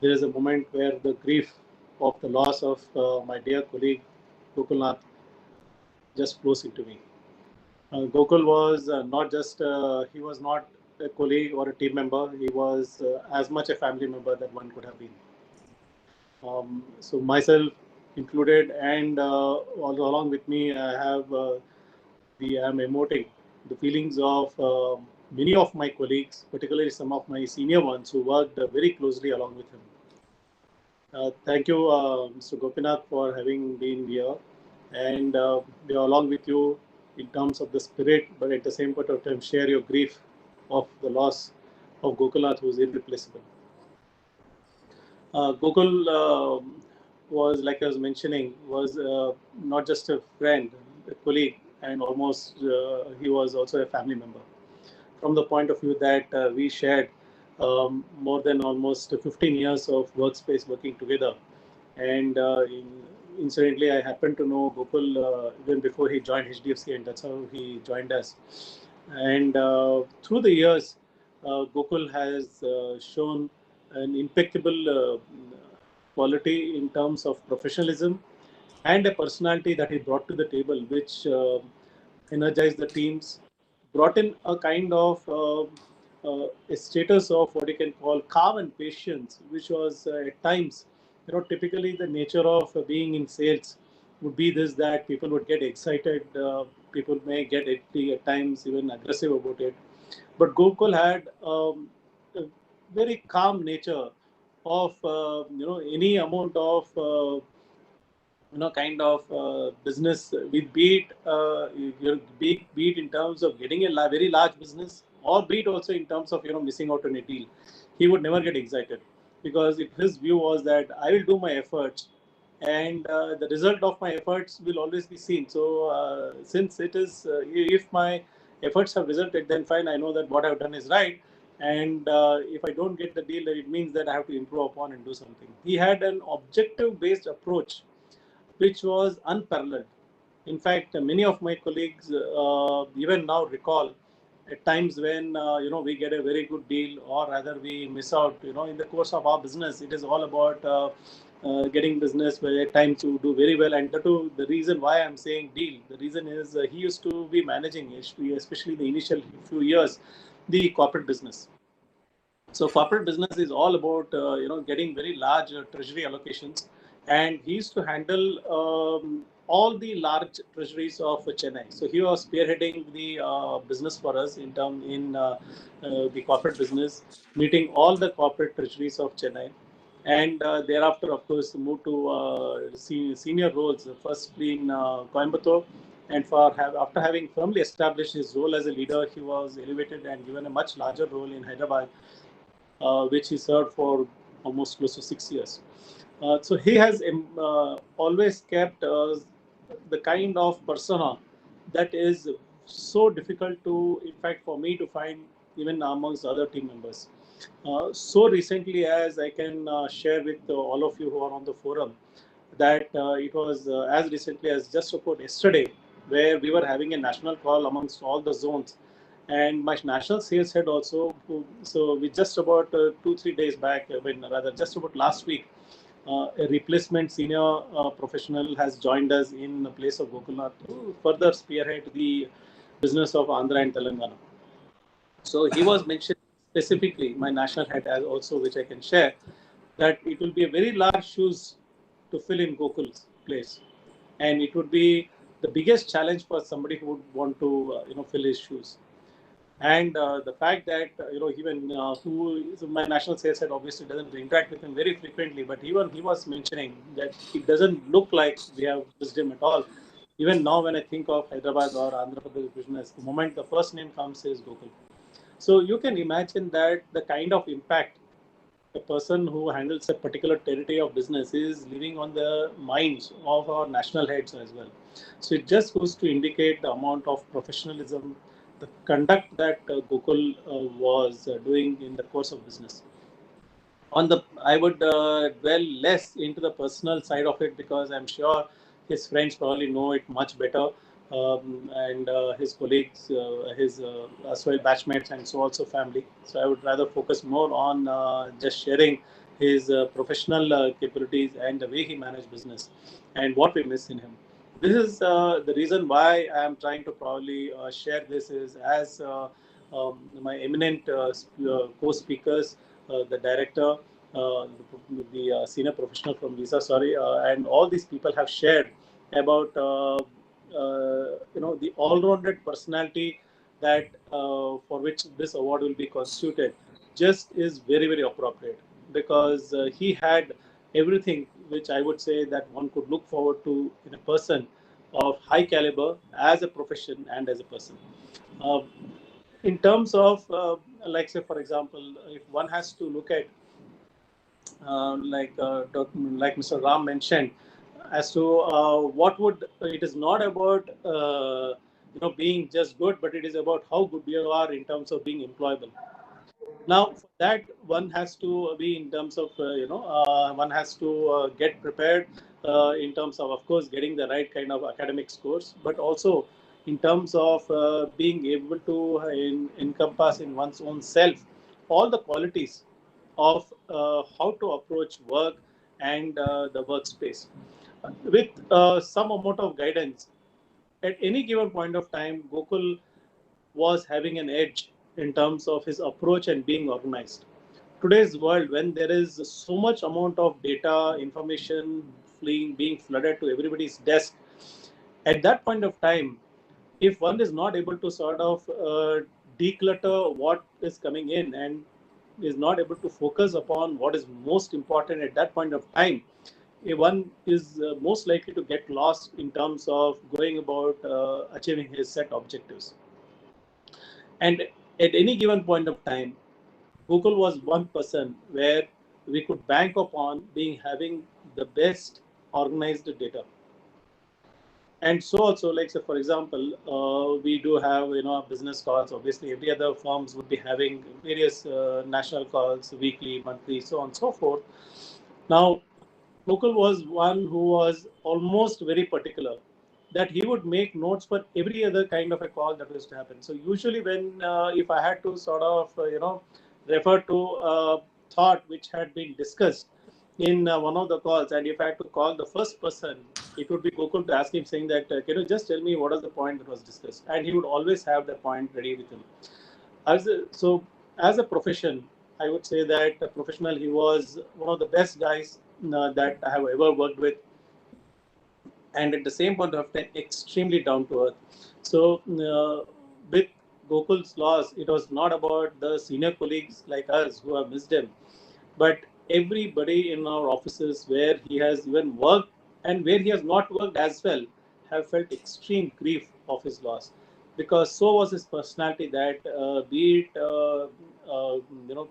there is a moment where the grief of the loss of my dear colleague Gokulnath just flows into me. Gokul was not just, he was not a colleague or a team member, he was as much a family member that one could have been. So myself included, and all along with me, I have I'm emoting the feelings of many of my colleagues, particularly some of my senior ones who worked very closely along with him. Thank you, Mr. Gokulnath, for having been here, and we are along with you in terms of the spirit, but at the same point of time, share your grief of the loss of Gokulnath, who is irreplaceable. Gokul was, like I was mentioning, was not just a friend, a colleague, and almost he was also a family member. From the point of view that we shared more than almost 15 years of workspace working together. And incidentally, I happened to know Gokul even before he joined HDFC, and that's how he joined us. And through the years, Gokul has shown an impeccable quality in terms of professionalism and a personality that he brought to the table, which energized the teams, brought in a kind of a status of what you can call calm and patience, which was at times, typically the nature of being in sales would be this, that people would get excited, people may get at times even aggressive about it. But Gokul had a very calm nature of, any amount of kind of business, with be it in terms of getting a very large business, or be it also in terms of missing out on a deal, he would never get excited, because his view was that I will do my efforts, and the result of my efforts will always be seen. So since it is, if my efforts have resulted, then fine, I know that what I've done is right. And if I don't get the deal, then it means that I have to improve upon and do something. He had an objective based approach which was unparalleled. In fact, many of my colleagues even now recall at times when we get a very good deal, or rather we miss out. In the course of our business, it is all about getting business where at times you do very well. And the reason why I'm saying deal, the reason is he used to be managing, especially the initial few years, the corporate business. So corporate business is all about getting very large treasury allocations, and he used to handle all the large treasuries of Chennai. So he was spearheading the business for us the corporate business, meeting all the corporate treasuries of Chennai, and thereafter, of course, moved to senior roles. Firstly in Coimbatore, and after having firmly established his role as a leader, he was elevated and given a much larger role in Hyderabad, which he served for almost close to 6 years. So he has always kept the kind of persona that is so difficult to, in fact, for me to find even amongst other team members. So recently, as I can share with all of you who are on the forum, that it was as recently as just about yesterday, where we were having a national call amongst all the zones, and my national sales head also. So we just about 2-3 days back, rather just about last week, a replacement senior professional has joined us in the place of Gokulnath to further spearhead the business of Andhra and Telangana. So he was mentioned specifically, my national head as also, which I can share, that it will be a very large shoes to fill in Gokul's place, and it would be the biggest challenge for somebody who would want to fill his shoes. And the fact that even my national sales head obviously doesn't interact with him very frequently, but even he was mentioning that it doesn't look like we have missed him at all. Even now, when I think of Hyderabad or Andhra Pradesh business, the moment the first name comes is Gokul. So you can imagine that the kind of impact a person who handles a particular territory of business is living on the minds of our national heads as well. So it just goes to indicate the amount of professionalism, the conduct that Gokul was doing in the course of business. I would dwell less into the personal side of it, because I'm sure his friends probably know it much better, and his colleagues, his as well batchmates, and so also family. So I would rather focus more on just sharing his professional capabilities and the way he managed business and what we miss in him. This is the reason why I am trying to probably share this is as my eminent co-speakers, the director, the senior professional from Visa, and all these people have shared about the all-rounded personality that for which this award will be constituted, just is very, very appropriate, because he had everything which I would say that one could look forward to in a person of high caliber as a profession and as a person. Uh, in terms of, like say for example, if one has to look at like Mr. Ram mentioned, as to what would it is not about being just good, but it is about how good you are in terms of being employable. Now, for that, one has to be in terms of one has to get prepared in terms of course, getting the right kind of academic scores, but also in terms of being able to encompass in one's own self all the qualities of how to approach work and the workspace with some amount of guidance. At any given point of time, Gokul was having an edge in terms of his approach and being organized. Today's world, when there is so much amount of data, information being flooded to everybody's desk, at that point of time, if one is not able to sort of declutter what is coming in and is not able to focus upon what is most important at that point of time, one is most likely to get lost in terms of going about achieving his set objectives. And at any given point of time, Google was one person where we could bank upon being having the best organized data. And so also, like say for example, we do have business calls. Obviously, every other firms would be having various national calls, weekly, monthly, so on and so forth. Now, Mukul was one who was almost very particular that he would make notes for every other kind of a call that was to happen. So usually when, if I had to sort of, refer to a thought which had been discussed in one of the calls, and if I had to call the first person, it would be Gokul to ask him saying that, can you just tell me what was the point that was discussed? And he would always have the point ready with him. As a profession, I would say that a professional, he was one of the best guys that I have ever worked with. and at the same point of time extremely down to earth. So with Gokul's loss, it was not about the senior colleagues like us who have missed him, but everybody in our offices where he has even worked and where he has not worked as well have felt extreme grief of his loss, because so was his personality that be it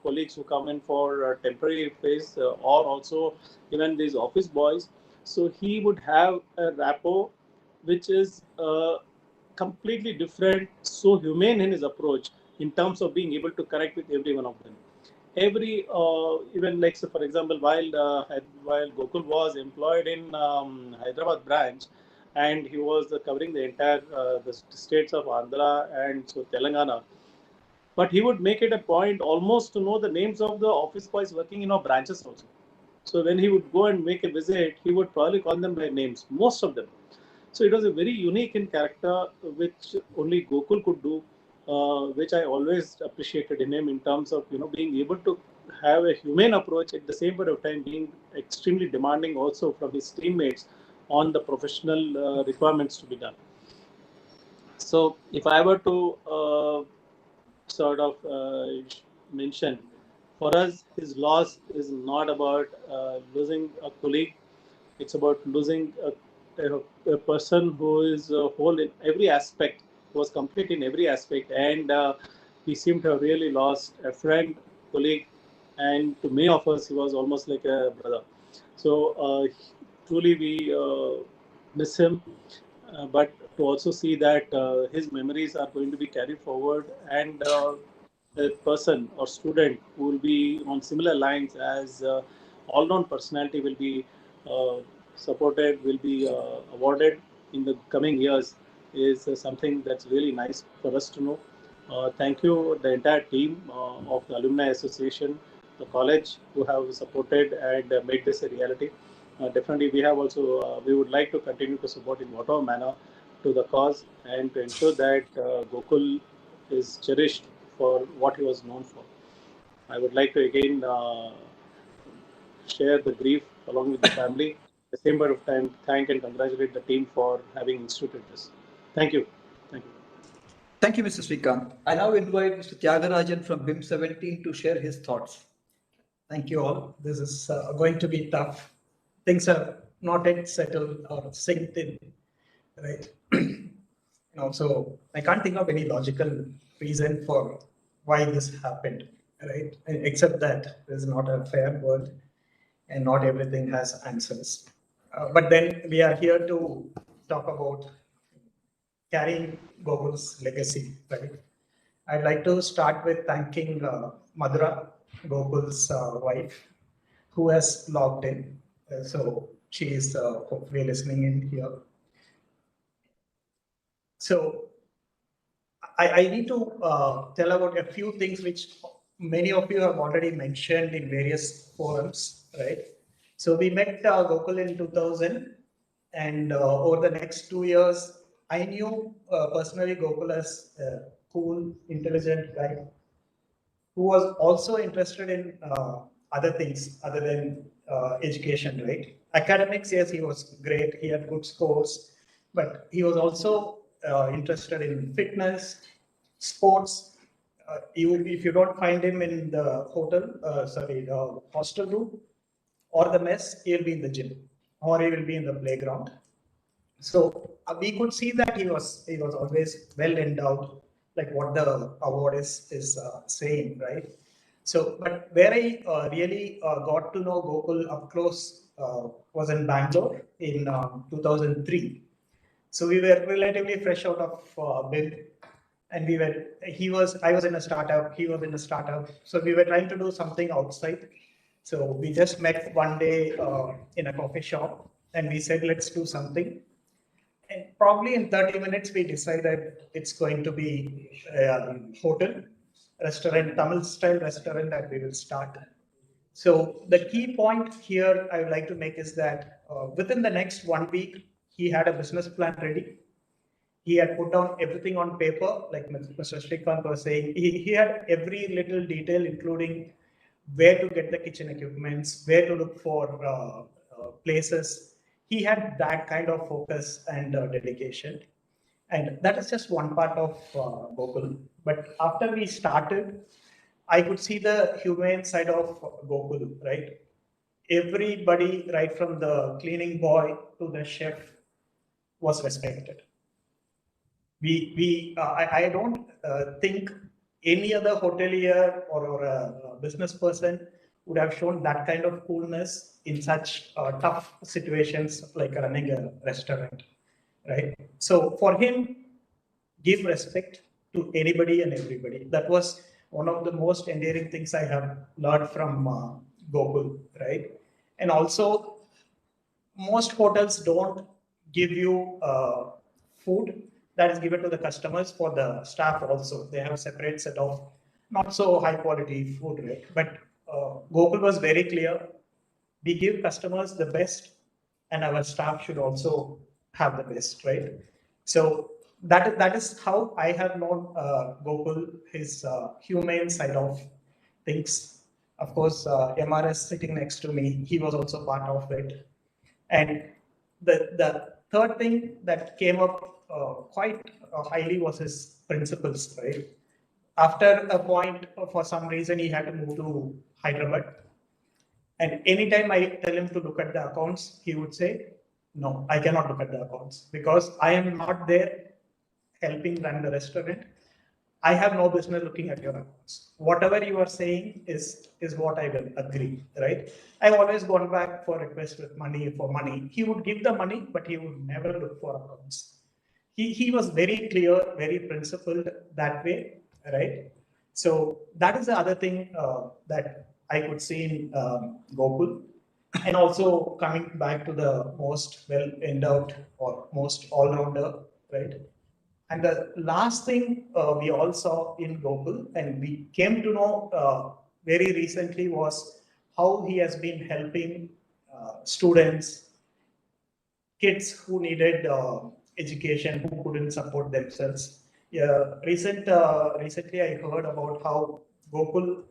colleagues who come in for temporary phase or also even these office boys, so he would have a rapport which is completely different, so humane in his approach in terms of being able to connect with every one of them. Every even like, so for example, while Gokul was employed in Hyderabad branch, and he was covering the entire the states of Andhra and so Telangana, but he would make it a point almost to know the names of the office boys working in our branches also. So when he would go and make a visit, he would probably call them by names, most of them. So it was a very unique in character, which only Gokul could do, which I always appreciated in him in terms of being able to have a humane approach at the same point of time being extremely demanding also from his teammates on the professional requirements to be done. So if I were to sort of mention, for us, his loss is not about losing a colleague. It's about losing a person who is whole in every aspect, was complete in every aspect, and he seemed to have really lost a friend, colleague, and to many of us, he was almost like a brother. So truly, we miss him, but to also see that his memories are going to be carried forward, and a person or student who will be on similar lines as all-round personality will be uh, supported, will be awarded in the coming years is something that's really nice for us to know. Thank you, the entire team of the Alumni Association, the college, who have supported and made this a reality. Definitely, we have also we would like to continue to support in whatever manner to the cause and to ensure that Gokul is cherished for what he was known for. I would like to again share the grief along with the family. At the same point of time, thank and congratulate the team for having instituted this. Thank you. Thank you. Thank you, Mr. Srikanth. I now invite Mr. Tyagarajan from BIM 17 to share his thoughts. Thank you all. This is going to be tough. Things are not yet settled or synced in, right? So I can't think of any logical reason for why this happened, right? Except that there's not a fair world and not everything has answers. But then we are here to talk about carrying Gokul's legacy, right? I'd like to start with thanking Madhura, Gokul's wife, who has logged in. So she is hopefully listening in here. So I need to tell about a few things which many of you have already mentioned in various forums, right? So we met Gokul in 2000, and over the next 2 years, I knew personally Gokul as a cool, intelligent guy who was also interested in other things other than education, right? Academics, yes, he was great. He had good scores, but he was also interested in fitness, sports. If you don't find him in the the hostel room or the mess, he'll be in the gym or he will be in the playground. So we could see that he was always well endowed, like what the award is saying, right? So, but where I really got to know Gokul up close was in Bangalore in 2003. So we were relatively fresh out of BIM, and I was in a startup, he was in a startup. So we were trying to do something outside. So we just met one day in a coffee shop, and we said, let's do something. And probably in 30 minutes, we decided it's going to be a hotel, restaurant, Tamil style restaurant that we will start. So the key point here I would like to make is that within the next 1 week, he had a business plan ready. He had put down everything on paper, like Mr. Srikanth was saying. He had every little detail, including where to get the kitchen equipments, where to look for places. he had that kind of focus and dedication. And that is just one part of Gokul. But after we started, I could see the humane side of Gokul, right? Everybody, right from the cleaning boy to the chef, was respected. I don't think any other hotelier or a business person would have shown that kind of coolness in such tough situations like running a restaurant, right? So for him, give respect to anybody and everybody. That was one of the most endearing things I have learned from Gokul, right? And also, most hotels don't give you food that is given to the customers for the staff also. They have a separate set of not so high quality food, right? But Gokul was very clear. We give customers the best and our staff should also have the best, right? So that is how I have known Gokul, his humane side of things. Of course, MRS sitting next to me, he was also part of it. And the third thing that came up quite highly was his principles, right? After a point, for some reason, he had to move to Hyderabad. And anytime I tell him to look at the accounts, he would say, no, I cannot look at the accounts because I am not there helping run the restaurant. I have no business looking at your accounts. Whatever you are saying is what I will agree, right? I've always gone back for requests with money for money. He would give the money, but he would never look for accounts. He was very clear, very principled that way, right? So that is the other thing that I could see in Gokul. And also coming back to the most well-endowed or most all-rounder, right? And the last thing we all saw in Gokul, and we came to know very recently, was how he has been helping students, kids who needed education, who couldn't support themselves. Yeah, recently I heard about how Gokul,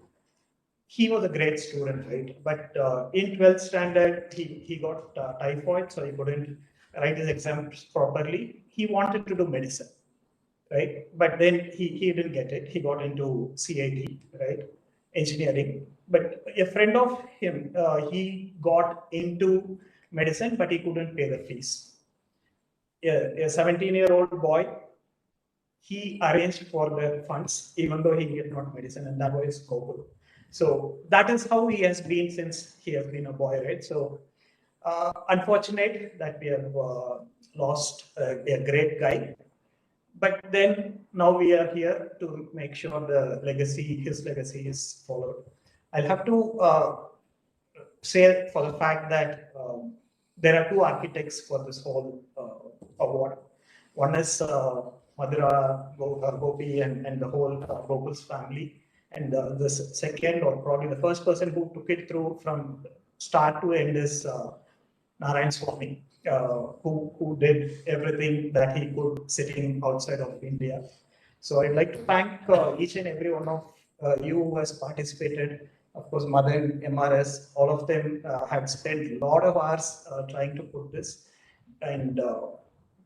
he was a great student, right? But in 12th standard, he got typhoid, so he couldn't write his exams properly. He wanted to do medicine, right? But then he didn't get it. He got into CIT, right? Engineering. But a friend of him, he got into medicine, but he couldn't pay the fees. A 17-year-old boy, he arranged for the funds, even though he did not medicine, and that was Gokul. So that is how he has been since he has been a boy, right? So unfortunate that we have lost a great guy. But then now we are here to make sure his legacy is followed. I'll have to say for the fact that there are two architects for this whole award. One is Madhura, Gopi, and the whole Gokul's family. And the second, or probably the first person who took it through from start to end is Narayan Swami, who did everything that he could sitting outside of India. So I'd like to thank each and every one of you who has participated. Of course, Madan, MRS, all of them had spent a lot of hours trying to put this. And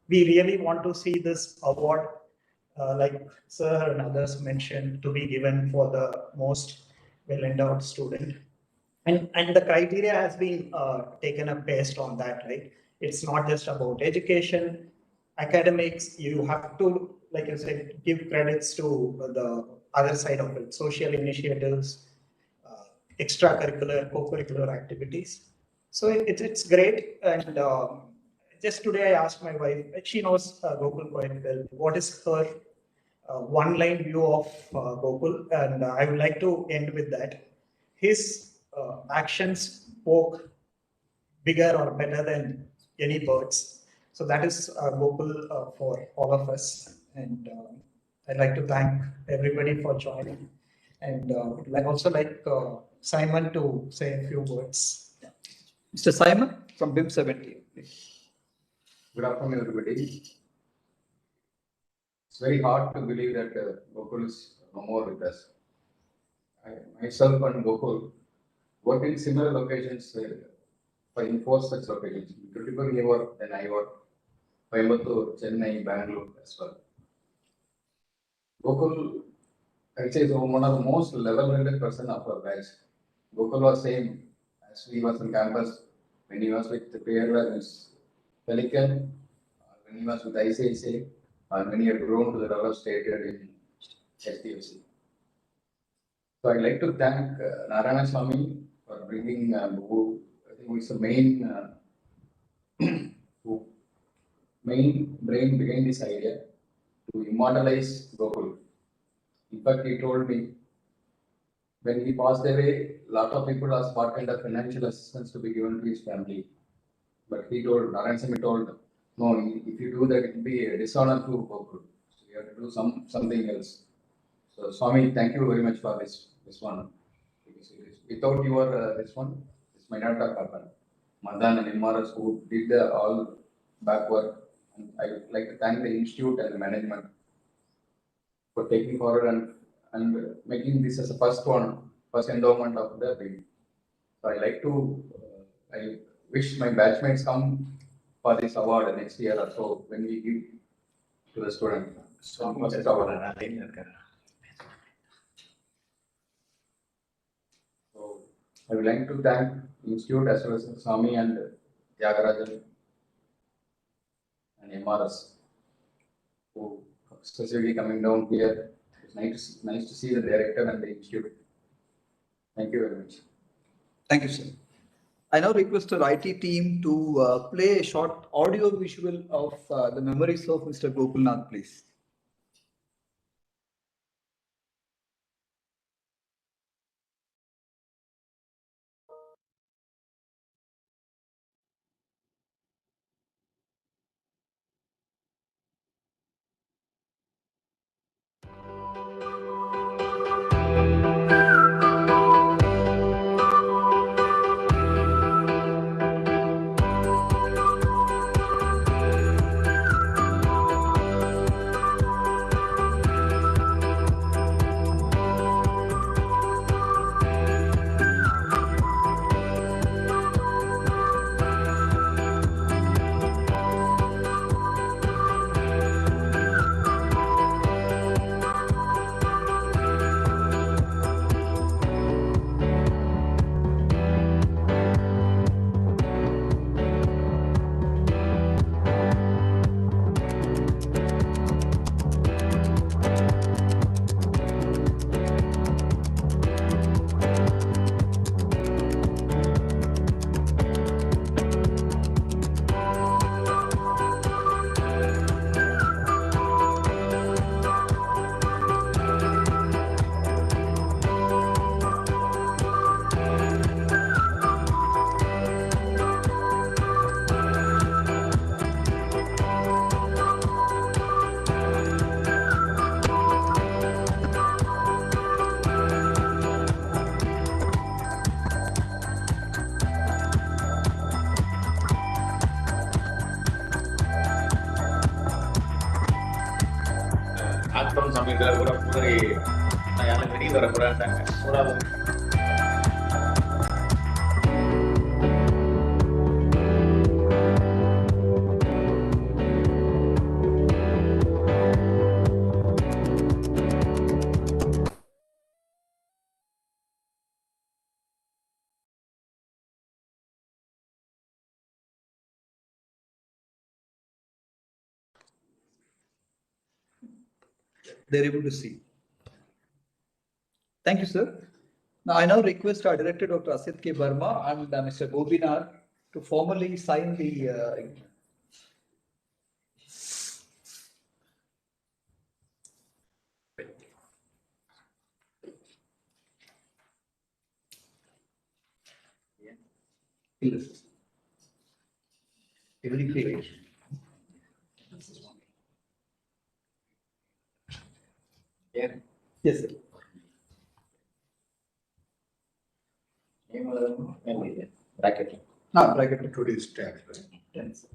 we really want to see this award, like Sir and others mentioned, to be given for the most well-endowed student. And the criteria has been taken up based on that, right? It's not just about education, academics. You have to, like you said, give credits to the other side of it, social initiatives, extracurricular, co-curricular activities. So it's great. And just today I asked my wife, she knows Gokul quite well, what is her one-line view of Gokul? And I would like to end with that. His actions spoke bigger or better than any words. So that is Gokul for all of us. And I'd like to thank everybody for joining. And I'd also like Simon to say a few words. Mr. Simon from BIM 17. Good afternoon, everybody. It's very hard to believe that Gokul is no more with us. I myself and Gokul worked in similar locations in four such locations. Typically, he worked, then I worked, Coimbatore, Chennai, Bangalore as well. Gokul, I'd say, is one of the most level-headed person of our batch. Gokul was same as he was on campus when he was with the PLR in Pelican, when he was with ICICI, or when he had grown to the level of state head in SDFC. So I'd like to thank Narayana Swami for bringing who I think is the who main brain behind this idea to immortalize Gokul. In fact, he told me when he passed away, a lot of people asked what kind of financial assistance to be given to his family. But he told, Narayan Swami told, no, if you do that, it will be a dishonor to Gokul. So you have to do something else. So Swami, thank you very much for this one. Because without your this one, this might not have happened. Madan and Immaras who did the all back work. And I would like to thank the institute and the management for taking forward and making this as a first endowment of the BIM. So I like to, I wish my batchmates come for this award next year or so when we give to the student. So I would like to thank Institute as well as Swami and Tyagarajan and MRS who specifically coming down here. It's nice to see the director and the institute. Thank you very much. Thank you, sir. I now request our IT team to play a short audio visual of the memories of Mr. Gokulnath, please. Akram சமயத்தில் கூட குதிரை யாரும் வெளியே வரக்கூடாதுட்டாங்க. They're able to see. Thank you, sir. Now, I now request our Director, Dr. Asit K. Verma and Mr. Gokulnath to formally sign the Yes, sir. Bracket. Bracket. Today's tax, right? Yes.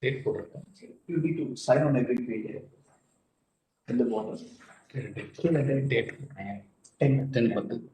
Date for it. You need to sign on every page in the bottom. Date. 10.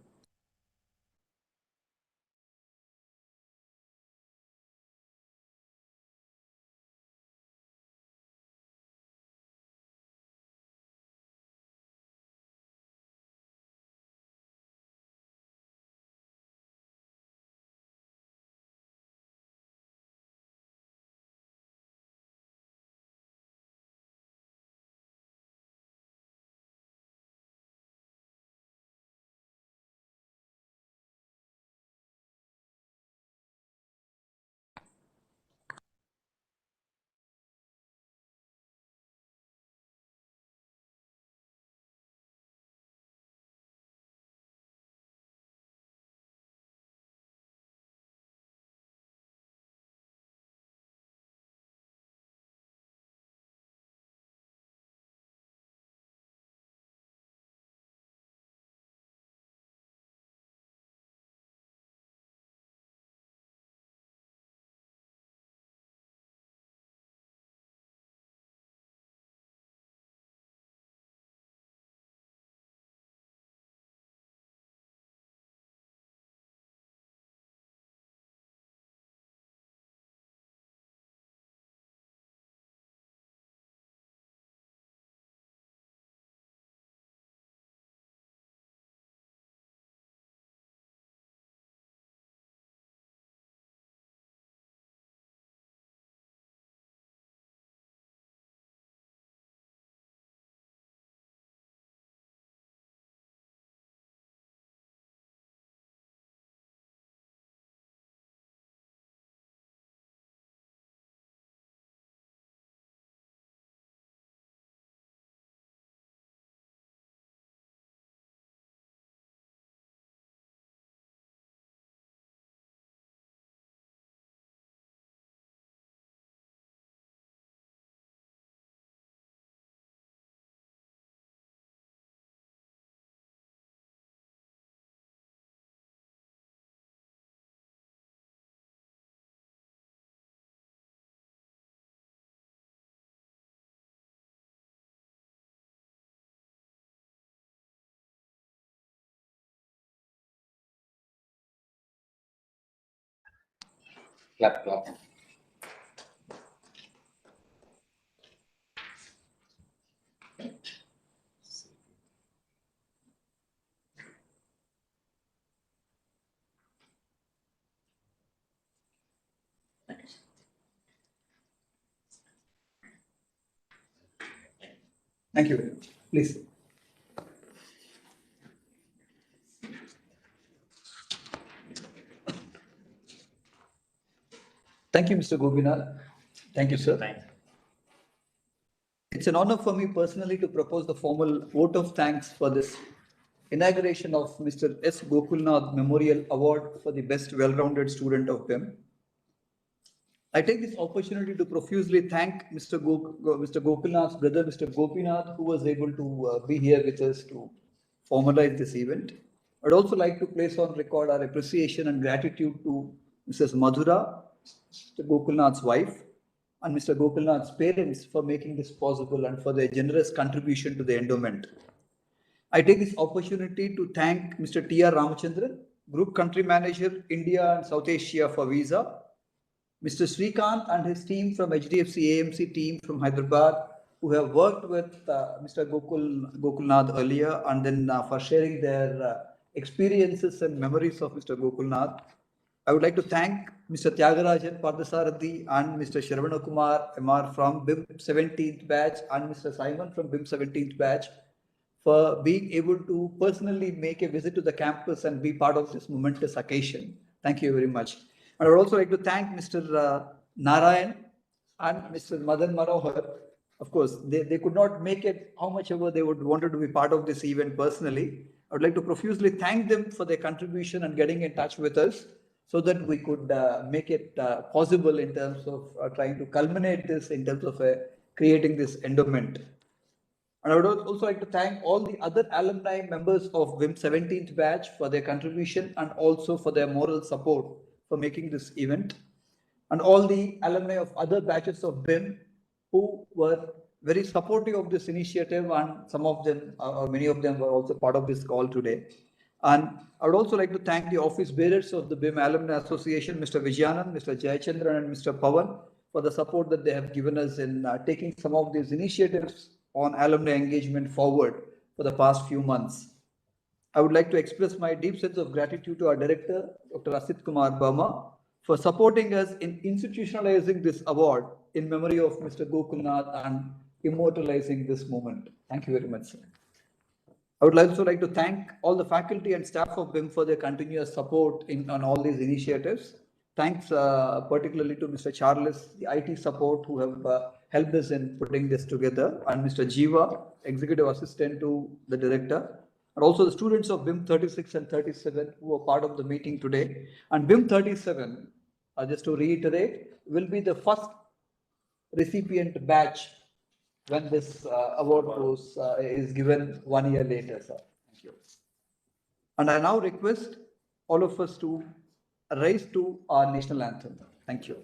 Clap, clap. Thank you very much. Please. Thank you, Mr. Gokulnath. Thank you, sir. Thanks. It's an honor for me personally to propose the formal vote of thanks for this inauguration of Mr. S. Gokulnath Memorial Award for the Best Well-Rounded Student of BIM. I take this opportunity to profusely thank Mr. Gokulnath's brother, Mr. Gopinath, who was able to be here with us to formalize this event. I'd also like to place on record our appreciation and gratitude to Mrs. Madhura, Mr. Gokulnath's wife, and Mr. Gokulnath's parents for making this possible and for their generous contribution to the endowment. I take this opportunity to thank Mr. T.R. Ramachandran, Group Country Manager, India and South Asia for Visa, Mr. Srikanth and his team from HDFC AMC team from Hyderabad, who have worked with Mr. Gokulnath earlier, and then for sharing their experiences and memories of Mr. Gokulnath. I would like to thank Mr. Tyagarajan Pardasarathi and Mr. Shravanakumar MR from BIM 17th batch and Mr. Simon from BIM 17th batch for being able to personally make a visit to the campus and be part of this momentous occasion. Thank you very much. And I would also like to thank Mr. Narayan and Mr. Madan Manohar. Of course, they could not make it how much ever they would wanted to be part of this event personally. I would like to profusely thank them for their contribution and getting in touch with us so that we could make it possible in terms of trying to culminate this in terms of creating this endowment. And I would also like to thank all the other alumni members of BIM 17th batch for their contribution and also for their moral support for making this event. And all the alumni of other batches of BIM who were very supportive of this initiative, and some of them, or many of them, were also part of this call today. And I would also like to thank the office bearers of the BIM Alumni Association, Mr. Vijayanand, Mr. Jayachandran, and Mr. Pawan, for the support that they have given us in taking some of these initiatives on alumni engagement forward for the past few months. I would like to express my deep sense of gratitude to our director, Dr. Asit Kumar Burma, for supporting us in institutionalizing this award in memory of Mr. Gokulnath and immortalizing this moment. Thank you very much, sir. I would also like to thank all the faculty and staff of BIM for their continuous support on all these initiatives. Thanks particularly to Mr. Charles, the IT support, who have helped us in putting this together, and Mr. Jiva, Executive Assistant to the Director, and also the students of BIM 36 and 37 who are part of the meeting today. And BIM 37, just to reiterate, will be the first recipient batch when this award is given 1 year later, sir. Thank you. And I now request all of us to rise to our national anthem. Thank you.